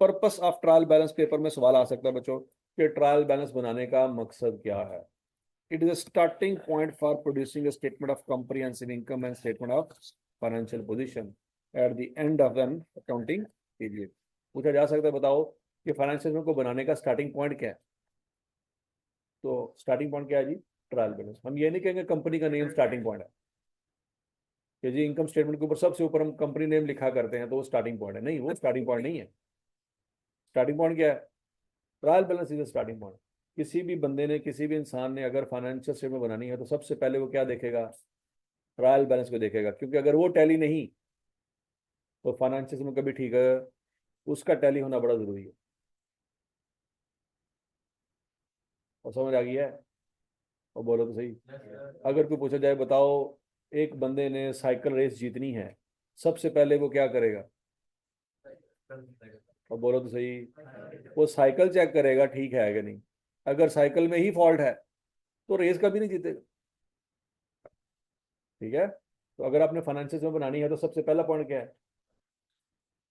Purpose of trial balance paper में सवाल आ सकता है बच्चों कि ट्रायल बैलेंस बनाने का मकसद क्या है। It is a starting point for producing a statement of comprehensive income and statement of financial position at the end of an accounting period। पूछा जा सकता है बताओ कि फाइनेंशियल को बनाने का स्टार्टिंग पॉइंट क्या है। तो स्टार्टिंग पॉइंट क्या है जी? Trial balance. हम ये नहीं कहेंगे कंपनी का नेम स्टार्टिंग पॉइंट है कि जी इनकम स्टेटमेंट के ऊपर सबसे ऊपर हम कंपनी नेम लिखा करते हैं तो वो स्टार्टिंग पॉइंट है। नहीं, वो स्टार्टिंग पॉइंट नहीं है। स्टार्टिंग पॉइंट क्या है? Trial balance is starting point. किसी भी बंदे ने, किसी भी इंसान ने अगर फाइनेंशियल स्टेटमेंट बनानी है तो सबसे पहले वो क्या देखेगा? ट्रायल बैलेंस को देखेगा, क्योंकि अगर वो टैली नहीं तो फाइनेंशियल स्टेटमेंट कभी ठीक है, उसका टैली होना बड़ा जरूरी है। और समझ आ गई है? और बोलो तो सही। अगर कोई पूछा जाए बताओ एक बंदे ने साइकिल रेस जीतनी है, सबसे पहले वो क्या करेगा? और बोलो तो सही। वो साइकिल चेक करेगा ठीक है कि नहीं। अगर साइकिल में ही फॉल्ट है तो रेस कभी नहीं जीतेगा। ठीक है? तो अगर आपने फाइनेंशियल में बनानी है तो सबसे पहला पॉइंट क्या है?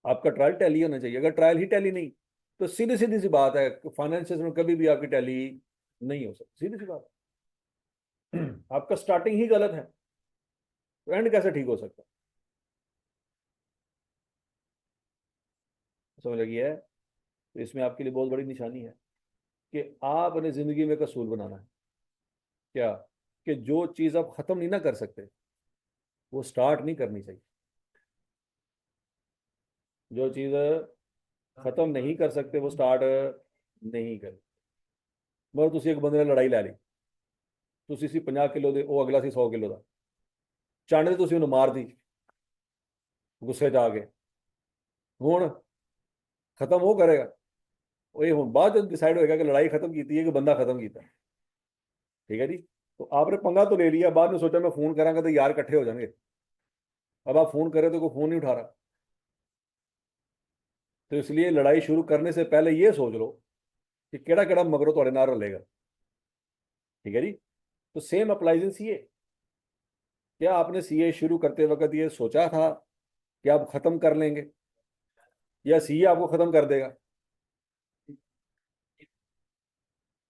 आपका ट्रायल टैली होना चाहिए। अगर ट्रायल ही टैली नहीं तो सीधी सीधी सी बात है, फाइनेंशियल में कभी भी आपकी टैली नहीं हो सकती। सीधी सी बात है। आपका स्टार्टिंग ही गलत है तो एंड कैसे ठीक हो सकता है? समझ लगी है? तो इसमें आपके लिए बहुत बड़ी निशानी है कि आपने जिंदगी में कसूल बनाना है। क्या? कि जो चीज आप खत्म नहीं ना कर सकते वो स्टार्ट नहीं करनी चाहिए। जो चीज खत्म नहीं कर सकते वो स्टार्ट नहीं कर। मगर तुसी एक बंदे ने लड़ाई लै ली, तुसी सी 50 किलो दे, वो अगला सी 100 किलो का, चांडे तुसी उन्हें मार दी गुस्से च आके। हुण खत्म वो करेगा? वो ये हुण बाद डिसाइड होएगा कि लड़ाई खत्म की है कि बंदा खत्म किया। ठीक है जी? तो आपने पंगा तो ले लिया, बाद में सोचा मैं फोन करांगा तो यार इकट्ठे हो जाएंगे। अब आप फोन करें तो कोई फोन नहीं उठा रहा। तो इसलिए लड़ाई शुरू करने से पहले ये सोच लो कि केड़ा केड़ा मगरों थोड़े नाल रलेगा। ठीक है जी? तो सेम अप्लाइज इन सीए। क्या आपने सीए शुरू करते वक्त ये सोचा था कि आप खत्म कर लेंगे या सीए आपको खत्म कर देगा?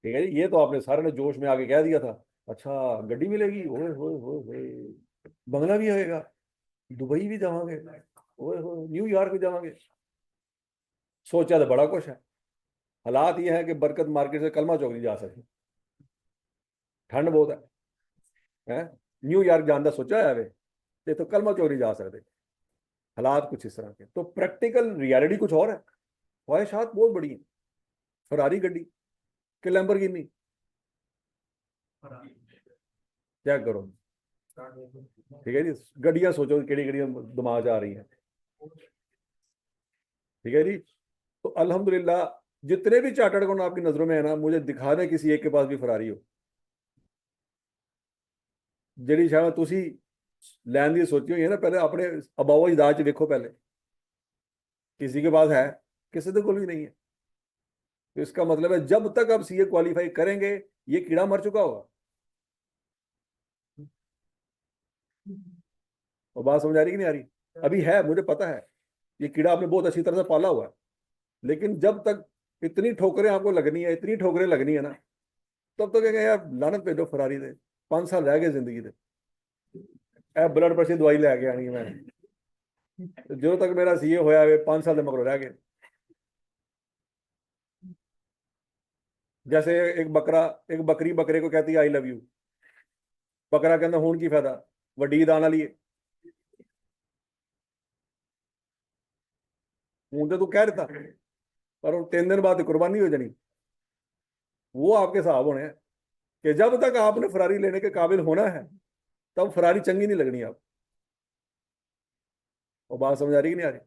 ठीक है जी? ये तो आपने सारे ने जोश में आके कह दिया था। अच्छा, गड्डी मिलेगी, ओए होए होए होए, बंगला भी आएगा, दुबई भी जावांगे, ओए होए न्यूयॉर्क भी जावांगे। सोचा तो बड़ा कुछ है। हालात ये है कि बरकत मार्केट से कलमा चौक नहीं जा सकते, ठंड बहुत है। न्यूयॉर्क जान का सोचा है वे, ये तो कलमा चौक नहीं जा सकते। हालात कुछ इस तरह के, तो प्रैक्टिकल रियलिटी कुछ और है। ख्वाहिशात बहुत बड़ी हैं। फरारी गड्डी कि लैम्बोर्गिनी, क्या करो। ठीक है जी? गड्डियां सोचो केड़ी केड़ी दिमाग आ रही हैं। ठीक है जी? तो अल्हम्दुलिल्लाह जितने भी चार्टर्ड अकाउंट आपकी नजरों में है ना, मुझे दिखा दें किसी एक के पास भी फरारी हो। ਜਿਹੜੀ शायद ਤੁਸੀਂ ਲੈਣ ਦੀ सोची हुई है ना, पहले अपने अबाओ अजदाद च देखो पहले, किसी के पास है? किसी के कोल भी नहीं है। तो इसका मतलब है जब तक आप सीए क्वालिफाई करेंगे ये कीड़ा मर चुका होगा। और बात समझ आ रही कि नहीं आ रही? अभी है, मुझे पता है, ये कीड़ा आपने बहुत अच्छी तरह से पाला हुआ है। लेकिन जब तक इतनी ठोकरें आपको लगनी है, इतनी ठोकरें लगनी है ना, तब तक कहेंगे यार लानत भेजो फरारी दे, 5 साल रह गए जिंदगी दे, ब्लड प्रेशर दवाई लैके आनी है मैं। जो तक मेरा सीए होया वे 5 साल के मगरों रह गए। जैसे एक बकरा, एक बकरी बकरे को कहती है आई लव यू, बकरा कहता हूं की फायदा, वड्डी दान वाली है, हूं तो तू कह देता, पर 3 दिन बाद कुर्बानी हो जानी। वो आपके हिसाब होने हैं कि जब तक आपने फरारी लेने के काबिल होना है तब फरारी चंगी नहीं लगनी आप। और बात समझ आ रही कि नहीं आ रही?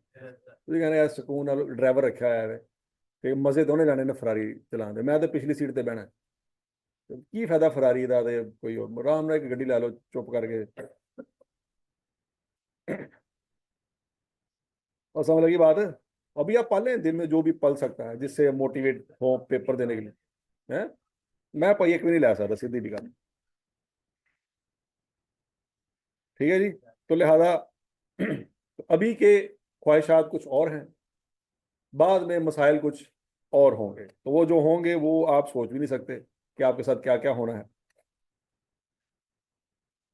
ਤੁਸੀਂ ਕਹਿੰਦੇ यार सुकून ਨਾਲ ड्राइवर रखा है वे ਤੇ ਮਜ਼ੇ ਦੋਨੇ ਜਾਣੇ ਨੇ ਫਰਾਰੀ ਚਲਾਉਂਦੇ, मैं तो पिछली सीट ਤੇ ਬਹਿਣਾ। की फायदा फरारी का? कोई आराम ਨਾਲ एक गड्डी ला लो चुप करके। और समझ लगी बात? अभी आप पल लें दिन में जो भी पल सकता है जिससे मोटिवेट हो पेपर देने के लिए। है मैं भाई एक भी नहीं ला सकता, सीधी दी गल। ठीक है जी। तो लिहाजा तो अभी के ख्वाहिशात कुछ और हैं, बाद में मसाइल कुछ और होंगे, तो वो जो होंगे वो आप सोच भी नहीं सकते कि आपके साथ क्या क्या होना है।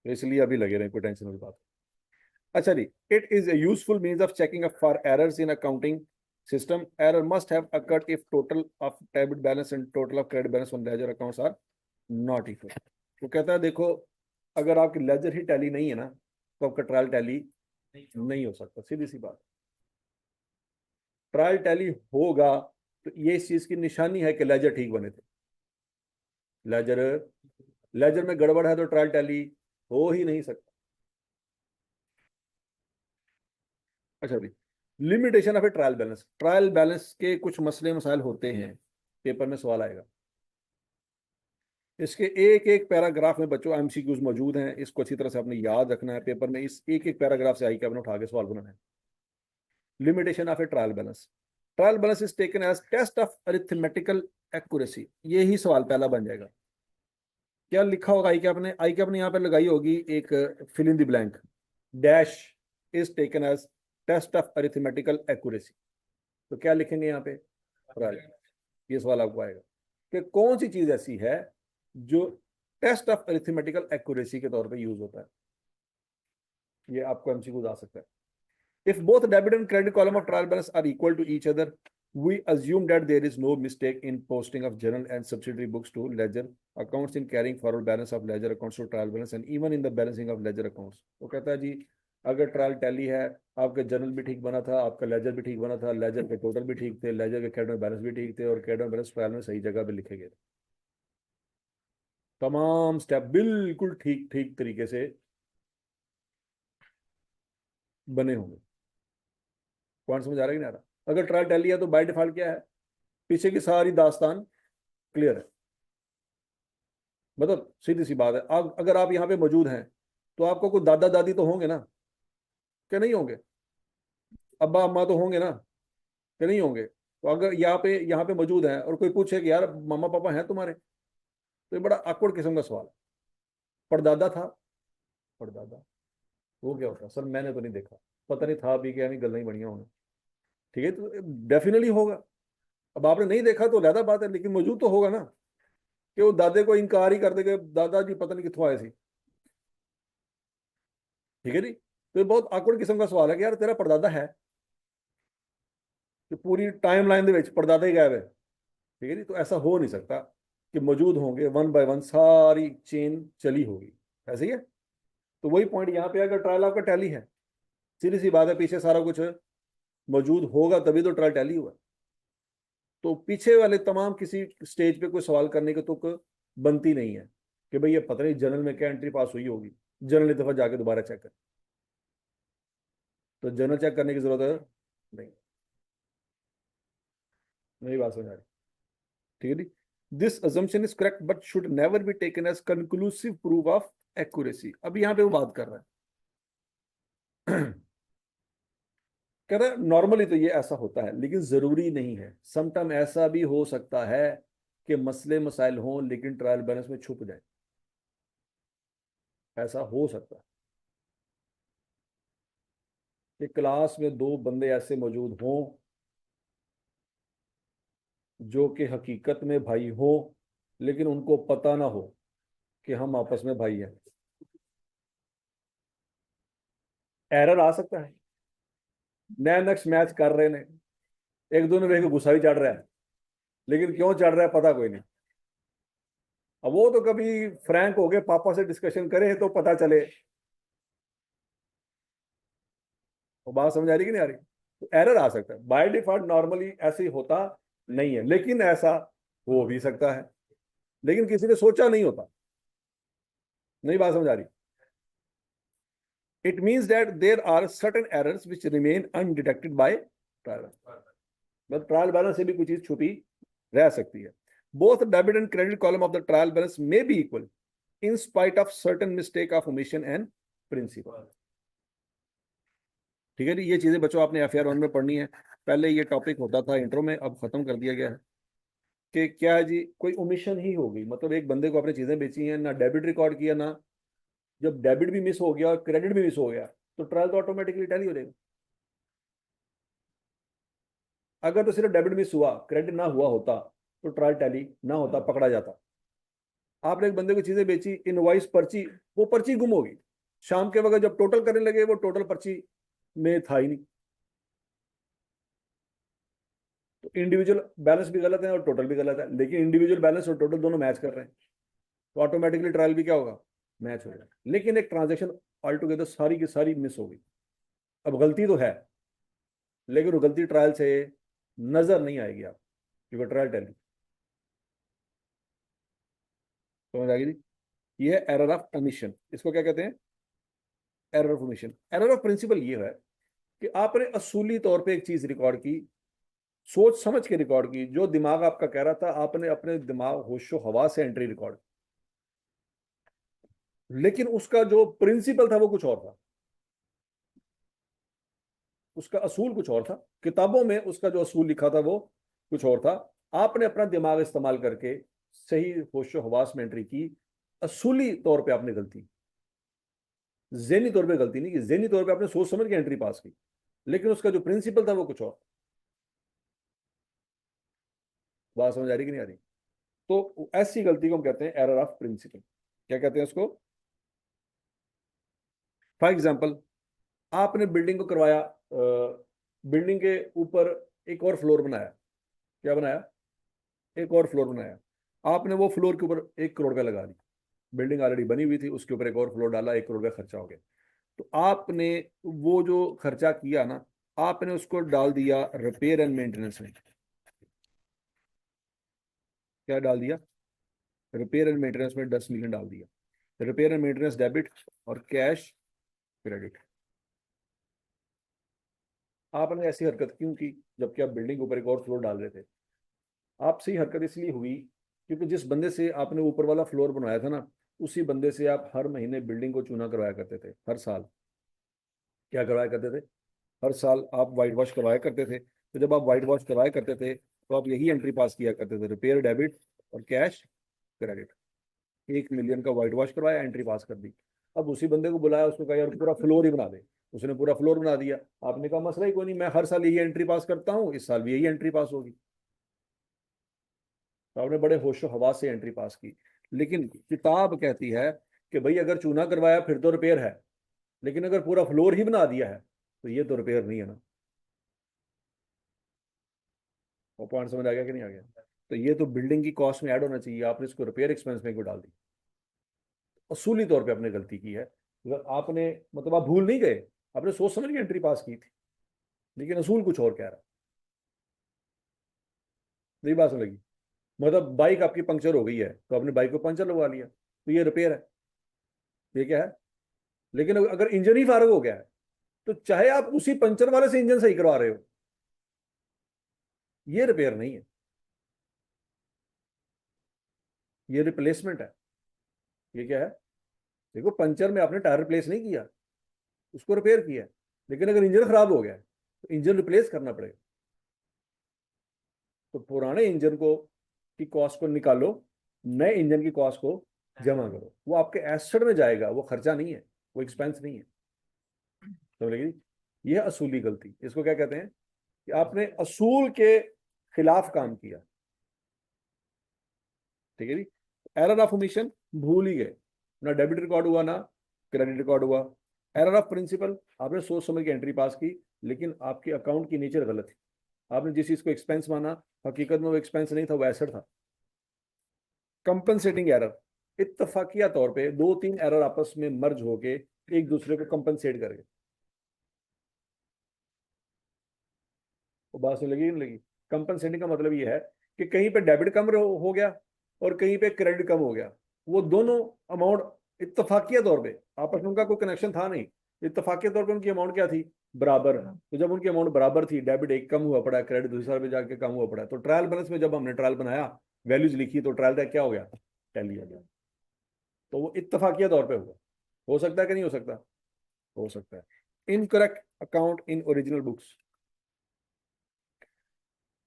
तो इसलिए अभी लगे रहे, कोई टेंशन वाली बात। अच्छा जी, it is a useful means of checking for errors in accounting system. Error must have occurred if total of debit balance and total of credit balance on ledger accounts are not equal. तो कहता है देखो, अगर आपकी लेजर ही टैली नहीं है ना, तो आपका ट्रायल टैली नहीं हो सकता, सीधी सी बात। ट्रायल टैली होगा तो ये इस चीज की निशानी है कि लेजर ठीक बने थे। लेजर लेजर में गड़बड़ है तो ट्रायल टैली हो ही नहीं सकता। अच्छा भाई, limitation of a trial balance. Trial balance के कुछ मसले मसाइल होते हैं, पेपर में सवाल आएगा। इसके एक एक पैराग्राफ में बच्चों एमसीक्यूज मौजूद हैं, इसको अच्छी तरह से आपने याद रखना है। पेपर में इस एक एक पैराग्राफ से आई के आपने उठा के सवाल बनाना है। Limitation of a trial balance. Trial balance is taken as test of arithmetical accuracy. यही सवाल पहला बन जाएगा। क्या लिखा होगा आई के आपने यहाँ पे लगाई होगी एक fill in the blank, dash is taken as test of arithmetical accuracy. तो क्या लिखेंगे यहाँ पे? ट्रायल। ये सवाल आपको आएगा कि कौन सी चीज ऐसी है जो टेस्ट ऑफ अरिथमेटिकल एक्यूरेसी के तौर पे यूज होता है। ये आपको एमसीक्यू आ सकता है। If both debit and credit column of trial balance are equal to each other, we assume that there is no mistake in posting of journal and subsidiary books to ledger accounts, in carrying forward balance of ledger accounts to trial balance, and even in the balancing of ledger accounts. तो कहता है जी, अगर ट्रायल टैली है, आपका जर्नल भी ठीक बना था, आपका लेजर भी ठीक बना था, लेजर के टोटल भी ठीक थे, लेजर के क्रेडिट बैलेंस भी ठीक थे, और क्रेडिट बैलेंस ट्रायल में सही जगह पे लिखे गए, तमाम स्टेप बिल्कुल ठीक ठीक तरीके से बने होंगे। पॉइंट समझ आ रहा है कि नहीं आ रहा? अगर ट्रायल टैली है तो बाय डिफॉल्ट क्या है? पीछे की सारी दास्तान क्लियर है। मतलब सीधी सी बात है, अगर आप यहाँ पे मौजूद हैं तो आपको कोई दादा दादी तो होंगे ना, क्या नहीं होंगे? अब्बा अम्मा तो होंगे ना, क्या नहीं होंगे? तो अगर यहाँ पे मौजूद हैं और कोई पूछे कि यार मामा पापा हैं तुम्हारे, तो ये बड़ा awkward किस्म का सवाल है। परदादा था, परदादा वो क्या होता है? सर मैंने तो नहीं देखा, पता नहीं था भी क्या, नहीं गल नहीं बढ़िया होने। ठीक है, तो डेफिनेटली होगा। अब आपने नहीं देखा तो ज्यादा बात है, लेकिन मौजूद तो होगा ना, कि वो दादे को इनकार ही कर दे कि दादाजी पता नहीं कितों आए थे। ठीक है जी। तो ये बहुत awkward किस्म का सवाल है कि यार तेरा परदादा है, कि पूरी टाइम लाइन ਦੇ ਵਿੱਚ परदादा ही गायब है। ठीक है जी। तो ऐसा हो नहीं सकता कि मौजूद होंगे, वन बाय वन सारी चेन चली होगी, ऐसे ही है। तो वही पॉइंट यहाँ पे, अगर ट्रायल आपका टैली है, सीधी सी बात है, पीछे सारा कुछ मौजूद होगा तभी तो ट्रायल टैली हुआ। तो पीछे वाले तमाम किसी स्टेज पे कोई सवाल करने की तुक बनती नहीं है कि भाई ये पता नहीं जनरल में क्या एंट्री पास हुई होगी, जनरल दफा जाके दोबारा चेक कर। तो जनरल चेक करने की जरूरत है नहीं। मेरी बात समझ आ रही? ठीक है जी। This assumption is correct but should never be taken as conclusive proof of accuracy। अब यहाँ पे वो बात कर रहा है कह रहा है नॉर्मली तो ये ऐसा होता है, लेकिन जरूरी नहीं है। समटाइम ऐसा भी हो सकता है कि मसले मसाइल हों लेकिन ट्रायल बैलेंस में छुप जाए, ऐसा हो सकता है कि क्लास में दो बंदे ऐसे मौजूद हों जो कि हकीकत में भाई हो, लेकिन उनको पता ना हो कि हम आपस में भाई हैं। एरर आ सकता है, नए नक्श मैच कर रहे ने, एक दोनों में गुस्सा भी चढ़ रहा है, लेकिन क्यों चढ़ रहा है पता कोई नहीं। अब वो तो कभी फ्रैंक हो गए, पापा से डिस्कशन करें तो पता चले। वो बात समझ आ रही कि नहीं आ रही? तो एरर आ सकता है, बाय डिफॉल्ट नॉर्मली ऐसे ही होता नहीं है, लेकिन ऐसा हो भी सकता है, लेकिन किसी ने सोचा नहीं होता। नहीं बात समझ आ रही? It means that there are certain errors which remain undetected by trial. मतलब ट्रायल बैलेंस से भी कोई चीज छुपी रह सकती है। Both debit and credit column of the trial balance may be equal in spite of certain mistake of omission and principle. ठीक है जी। ये चीजें बच्चों आपने FR 1 में पढ़नी है। पहले ये टॉपिक होता था इंट्रो में, अब खत्म कर दिया गया है कि क्या है जी, कोई ओमिशन ही होगी, मतलब एक बंदे को अपनी चीजें बेची हैं, ना डेबिट रिकॉर्ड किया, ना जब डेबिट भी मिस हो गया और क्रेडिट भी मिस हो गया तो ट्रायल तो ऑटोमेटिकली टैली हो जाएगा। अगर तो सिर्फ डेबिट मिस हुआ, क्रेडिट ना हुआ होता, तो ट्रायल टैली ना होता, पकड़ा जाता। आपने एक बंदे को चीजें बेची, इनवॉइस पर्ची, वो पर्ची गुम होगी। शाम के वक्त जब टोटल करने लगे, वो टोटल पर्ची में था ही नहीं। तो इंडिविजुअल बैलेंस भी गलत है और टोटल भी गलत है, लेकिन इंडिविजुअल बैलेंस और टोटल दोनों मैच कर रहे हैं, तो ऑटोमेटिकली ट्रायल भी क्या होगा, मैच हो जाएगा। लेकिन एक ट्रांजेक्शन ऑल टुगेदर सारी की सारी मिस हो गई। अब गलती तो है, लेकिन वो गलती ट्रायल से नजर नहीं आएगी आप, क्योंकि ट्रायल टैली। समझ आ गई जी? ये है एरर ऑफ ओमिशन। इसको क्या कहते हैं, error of omission. Error of principle ये है कि आपने असूली तौर पे एक चीज रिकॉर्ड की, सोच समझ के रिकॉर्ड की, जो दिमाग आपका कह रहा था, आपने अपने दिमाग होशो हवा से एंट्री रिकॉर्ड, लेकिन उसका जो प्रिंसिपल था वो कुछ और था, उसका असूल कुछ और था। किताबों में उसका जो असूल लिखा था वो कुछ और था। आपने अपना दिमाग इस्तेमाल करके सही होशो हवास में एंट्री की। असूली तौर पे आपने गलती, ज़हनी तौर पे गलती नहीं की, ज़हनी तौर पे आपने सोच समझ के एंट्री पास की, लेकिन उसका जो प्रिंसिपल था वो कुछ और। बात समझ आ रही कि नहीं आ रही? तो ऐसी गलती को हम कहते हैं एरर ऑफ प्रिंसिपल। क्या कहते हैं उसको? फॉर एग्जाम्पल, आपने बिल्डिंग को करवाया, बिल्डिंग के ऊपर एक और फ्लोर बनाया। क्या बनाया? एक और फ्लोर बनाया। आपने वो फ्लोर के ऊपर 1 करोड़ रुपया लगा दी। बिल्डिंग ऑलरेडी बनी हुई थी, उसके ऊपर एक और फ्लोर डाला, 1 करोड़ रुपया खर्चा हो गया। तो आपने वो जो खर्चा किया ना, आपने उसको डाल दिया रिपेयर एंड मेंटेनेंस में। क्या डाल दिया? रिपेयर एंड मेंटेनेंस में 10 मिलियन डाल दिया। रिपेयर एंड मेंटेनेंस डेबिट और कैश क्रेडिट। आपने ऐसी हरकत क्यों की, जबकि आप बिल्डिंग के ऊपर एक और फ्लोर डाल रहे थे? आपसे ही हरकत इसलिए हुई क्योंकि जिस बंदे से आपने ऊपर वाला फ्लोर बनवाया था ना, उसी बंदे से आप हर महीने बिल्डिंग को चूना करवाया करते थे, हर साल। क्या करवाया करते थे? हर साल आप वाइट वॉश करवाया करते थे। तो जब आप वाइट वॉश करवाया करते थे, तो आप यही एंट्री पास किया करते थे, रिपेयर डेबिट और कैश क्रेडिट। 1 मिलियन का वाइट वॉश करवाया, एंट्री पास कर दी। अब उसी बंदे को बुलाया, उसको कहा यार पूरा फ्लोर ही बना दे। उसने पूरा फ्लोर बना दिया। आपने कहा मसला ही कोई नहीं, मैं हर साल यही एंट्री पास करता हूँ, इस साल भी यही एंट्री पास होगी। तो आपने बड़े होशो हवास से एंट्री पास की। लेकिन किताब कहती है कि भाई अगर चूना करवाया फिर तो रिपेयर है, लेकिन अगर पूरा फ्लोर ही बना दिया है तो ये तो रिपेयर नहीं है ना। वो पॉइंट समझ आ गया कि नहीं आ गया? तो ये तो बिल्डिंग की कॉस्ट में ऐड होना चाहिए, आपने इसको रिपेयर एक्सपेंस में क्यों डाल दी? असूली तौर पे आपने गलती की है। अगर आपने, मतलब आप भूल नहीं गए, आपने सोच समझ के एंट्री पास की थी, लेकिन असूल कुछ और कह रहा है। नहीं बात समझ लगी? मतलब बाइक आपकी पंक्चर हो गई है, तो आपने बाइक को पंचर लगवा लिया, तो ये रिपेयर है। ये क्या है? लेकिन अगर इंजन ही फारग हो गया है, तो चाहे आप उसी पंचर वाले से इंजन सही करवा रहे हो, ये रिपेयर नहीं है, ये रिप्लेसमेंट है। ये क्या है? देखो, पंचर में आपने टायर रिप्लेस नहीं किया, उसको रिपेयर किया है। लेकिन अगर इंजन खराब हो गया है, तो इंजन रिप्लेस करना पड़ेगा। तो पुराने इंजन को की कॉस्ट को निकालो, नए इंजन की कॉस्ट को जमा करो, वो आपके एसेट में जाएगा, वो खर्चा नहीं है, वो एक्सपेंस नहीं है। समझ लगी? ये है असूली गलती। इसको क्या कहते हैं? कि आपने असूल के खिलाफ काम किया। ठीक है जी? एरर ऑफ ओमिशन, भूल ही गए, ना डेबिट रिकॉर्ड हुआ ना क्रेडिट रिकॉर्ड हुआ। एरर ऑफ प्रिंसिपल, आपने सोच समझ के एंट्री पास की, लेकिन आपके अकाउंट की नेचर गलत थी। आपने जिस चीज को एक्सपेंस माना, हकीकत में वो एक्सपेंस नहीं था, वो एसेट था। कंपनसेटिंग एरर, इत्तफाकिया तौर पे 2-3 एरर आपस में मर्ज होके एक दूसरे को कंपनसेट कर गए। वो बात सुन लगी नहीं लगी? कंपनसेटिंग का मतलब ये है कि कहीं पे डेबिट कम हो गया और कहीं पे क्रेडिट कम हो गया। वो दोनों अमाउंट इत्तफाकिया तौर पे, आपस में उनका कोई कनेक्शन था नहीं, इत्तफाकिया तौर पे उनकी अमाउंट क्या थी, बराबर। तो जब उनकी अमाउंट बराबर थी, डेबिट एक कम हुआ पड़ा, क्रेडिट दूसरे पे जाके कम हुआ पड़ा, तो ट्रायल बैलेंस में जब हमने ट्रायल बनाया, वैल्यूज लिखी, तो ट्रायल क्या हो गया, टैली हो गया। तो वो इत्तफाकिया तौर पे हुआ। हो सकता है कि नहीं हो सकता? हो सकता है। Incorrect account in original books,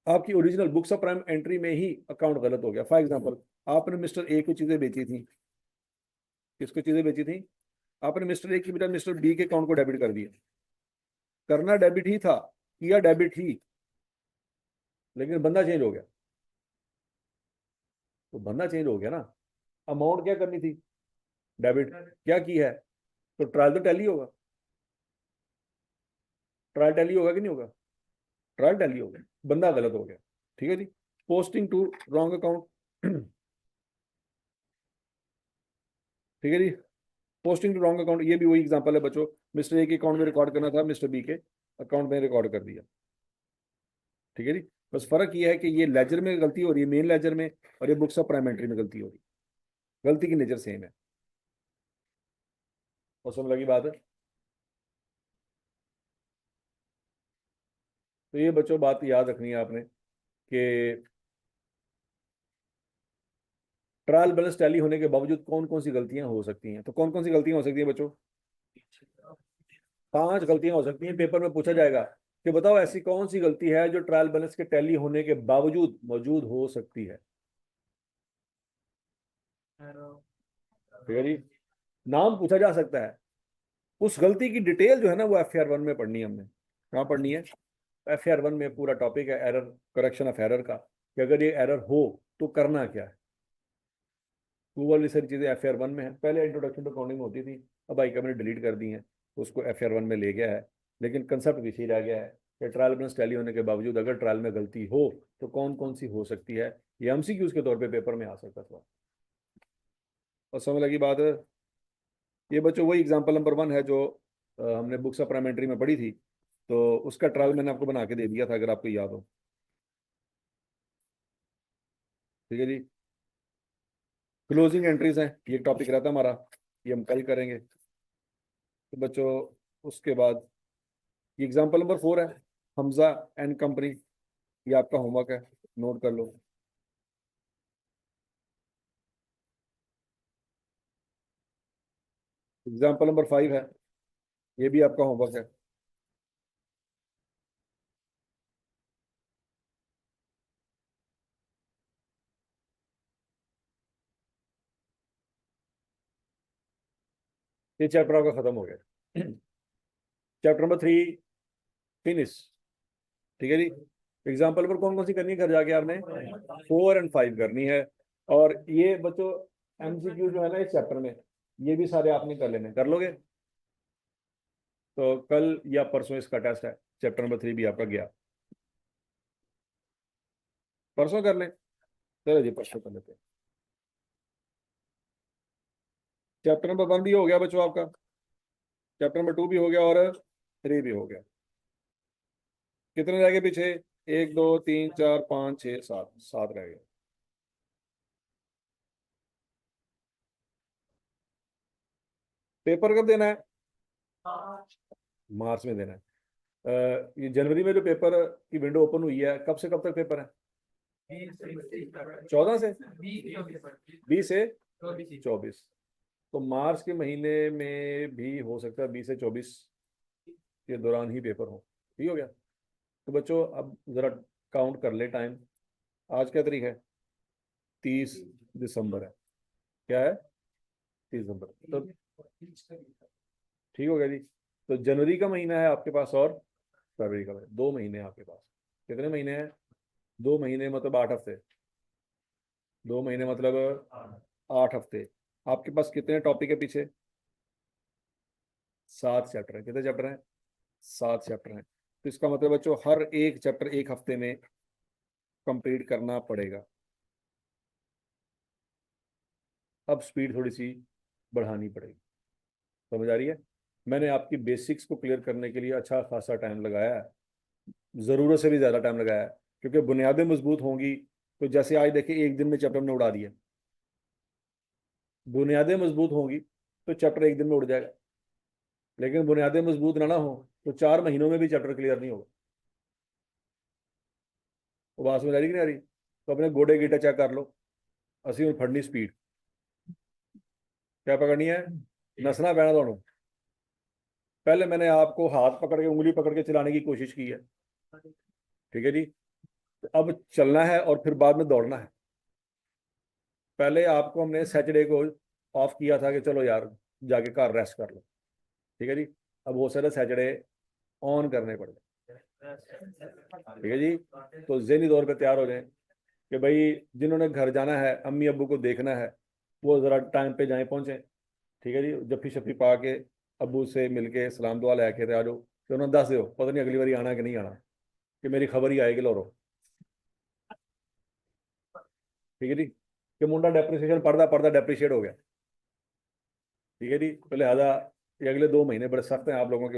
आपकी original books of prime entry में ही अकाउंट गलत हो गया। फॉर एग्जांपल, आपने मिस्टर ए को चीजें बेची थी। किसको चीजें बेची थी? आपने मिस्टर ए की बजाय मिस्टर बी के अकाउंट को डेबिट कर दिया। करना डेबिट ही था, किया डेबिट ही, लेकिन बंदा चेंज हो गया। तो बंदा चेंज हो गया ना, अमाउंट क्या करनी थी, डेबिट क्या की है, तो ट्रायल तो टैली होगा, ट्रायल टैली होगा कि नहीं होगा, ट्रायल टैली होगा, बंदा गलत हो गया। ठीक है जी। Posting to wrong account. ठीक है जी। पोस्टिंग टू रॉन्ग अकाउंट, ये भी वही एग्जांपल है बच्चों, मिस्टर ए के अकाउंट में रिकॉर्ड करना था, मिस्टर बी के अकाउंट में रिकॉर्ड कर दिया। ठीक है जी। बस फर्क ये है कि ये लेजर में गलती हो रही है, मेन लेजर में, और ये बुक्स ऑफ प्राइम एंट्री में गलती हो रही है, गलती की नेचर सेम है। और समझ लगी बात है। तो ये बच्चों बात याद रखनी है आपने कि ट्रायल बैलेंस टैली होने के बावजूद कौन कौन सी गलतियां हो सकती हैं। तो कौन कौन सी गलतियां हो सकती हैं बच्चों, 5 गलतियां हो सकती हैं। पेपर में पूछा जाएगा कि बताओ ऐसी कौन सी गलती है जो ट्रायल बैलेंस के टैली होने के बावजूद मौजूद हो सकती है। ठीक है जी। नाम पूछा जा सकता है, उस गलती की डिटेल जो है ना वो FAR 1 में पढ़नी है हमने। कहाँ पढ़नी है, FAR 1 में पूरा टॉपिक है एरर, करेक्शन ऑफ एरर का, कि अगर ये एरर हो तो करना क्या है। वो वाली सारी चीज़ें FAR 1 में है। पहले इंट्रोडक्शन टू अकाउंटिंग में होती थी, अब आई मैंने डिलीट कर दी है, तो उसको FAR 1 में ले गया है। लेकिन कंसेप्ट भी सही रह गया है कि ट्रायल बैलेंस टैली होने के बावजूद अगर ट्रायल में गलती हो तो कौन कौन सी हो सकती है। ये MCQs के तौर पे पेपर में आ सकता था। और समझ लगी बात है। ये बच्चों वही एग्जाम्पल नंबर 1 है जो हमने बुक्स ऑफ प्राइमेंट्री में पढ़ी थी, तो उसका ट्रायल मैंने आपको बना के दे दिया था, अगर आपको याद हो। ठीक है जी। क्लोजिंग एंट्रीज हैं, ये टॉपिक रहता है हमारा, ये हम कल करेंगे। तो बच्चों उसके बाद ये एग्जाम्पल नंबर 4 है, हमजा एंड कंपनी, ये आपका होमवर्क है, नोट कर लो। एग्जाम्पल नंबर 5 है, ये भी आपका होमवर्क है। ये चैप्टर आपका खत्म हो गया। Chapter number 3 finish. ठीक है जी। एग्जाम्पल पर कौन कौन सी करनी है घर जाके आपने, 4 और 5 करनी है। और ये बच्चों MCQ जो है ना इस चैप्टर में, ये भी सारे आपने कर लेने, कर लोगे। तो कल या परसों इसका टेस्ट है, चैप्टर नंबर 3 भी आपका गया, परसों कर लें। चलो जी परसों कर लेते हैं। चैप्टर नंबर 1 भी हो गया बच्चों आपका, चैप्टर नंबर 2 भी हो गया, और 3 भी हो गया। कितने रह गए पीछे, 1 2 3 4 5 6 7, 7 रह गए। पेपर कब देना है, मार्च में देना है। ये जनवरी में जो पेपर की विंडो ओपन हुई है, कब से कब तक पेपर है, 14 से, 20 से 24। तो मार्च के महीने में भी हो सकता है 20 से 24 के दौरान ही पेपर हो। ठीक हो गया। तो बच्चों अब जरा काउंट कर ले टाइम, आज क्या तारीख है, 30 दिसंबर है। क्या है, 30 दिसंबर तो ठीक हो गया जी। तो जनवरी का महीना है आपके पास, और फरवरी का महीना, 2 महीने हैं आपके पास। कितने महीने हैं, 2 महीने मतलब 8 हफ्ते, 2 महीने मतलब 8 हफ्ते। आपके पास कितने टॉपिक है पीछे, 7 चैप्टर है। कितने चैप्टर हैं, 7 चैप्टर हैं। तो इसका मतलब बच्चों हर एक चैप्टर 1 हफ्ते में कंप्लीट करना पड़ेगा। अब स्पीड थोड़ी सी बढ़ानी पड़ेगी। समझ आ रही है। मैंने आपकी बेसिक्स को क्लियर करने के लिए अच्छा खासा टाइम लगाया है, ज़रूरत से भी ज़्यादा टाइम लगाया है, क्योंकि बुनियादें मजबूत होंगी। तो जैसे आज देखिए एक दिन में चैप्टर ने उड़ा दिया, बुनियादें मजबूत होंगी तो चैप्टर एक दिन में उड़ जाएगा। लेकिन बुनियादें मजबूत ना हो तो 4 महीनों में भी चैप्टर क्लियर नहीं होगा। वो बात समझ आ रही कि नहीं आ रही। तो अपने गोडे गीटा चेक कर लो, असि हूँ फड़नी स्पीड, क्या पकड़नी है, नसना पैना दोनों। पहले मैंने आपको हाथ पकड़ के उंगली पकड़ के चलाने की कोशिश की है। ठीक है जी। तो अब चलना है और फिर बाद में दौड़ना है। पहले आपको हमने सैटरडे को ऑफ किया था कि चलो यार जाके घर रेस्ट कर लो, ठीक है जी। अब हो सकता है सैटरडे ऑन करने पड़ जाए, ठीक है जी। तो ज़हनी तौर पे तैयार हो जाएं कि भाई जिन्होंने घर जाना है, अम्मी अब्बू को देखना है, वो ज़रा टाइम पे जाएं, पहुंचे, ठीक है जी। जफ्फी शफ्फी पा के अब्बू से मिलके सलाम दुआ लैके आ जाओ, कि उन्होंने दस दो पता नहीं अगली बारी आना कि नहीं आना, कि मेरी खबर ही आएगी लोरो, ठीक है जी। कि मुंडा डेप्रिसिएशन पढ़ता पढ़ता डेप्रिशिएट हो गया, ठीक है जी। तो लिहाजा ये अगले 2 महीने बड़े सख्त हैं आप लोगों के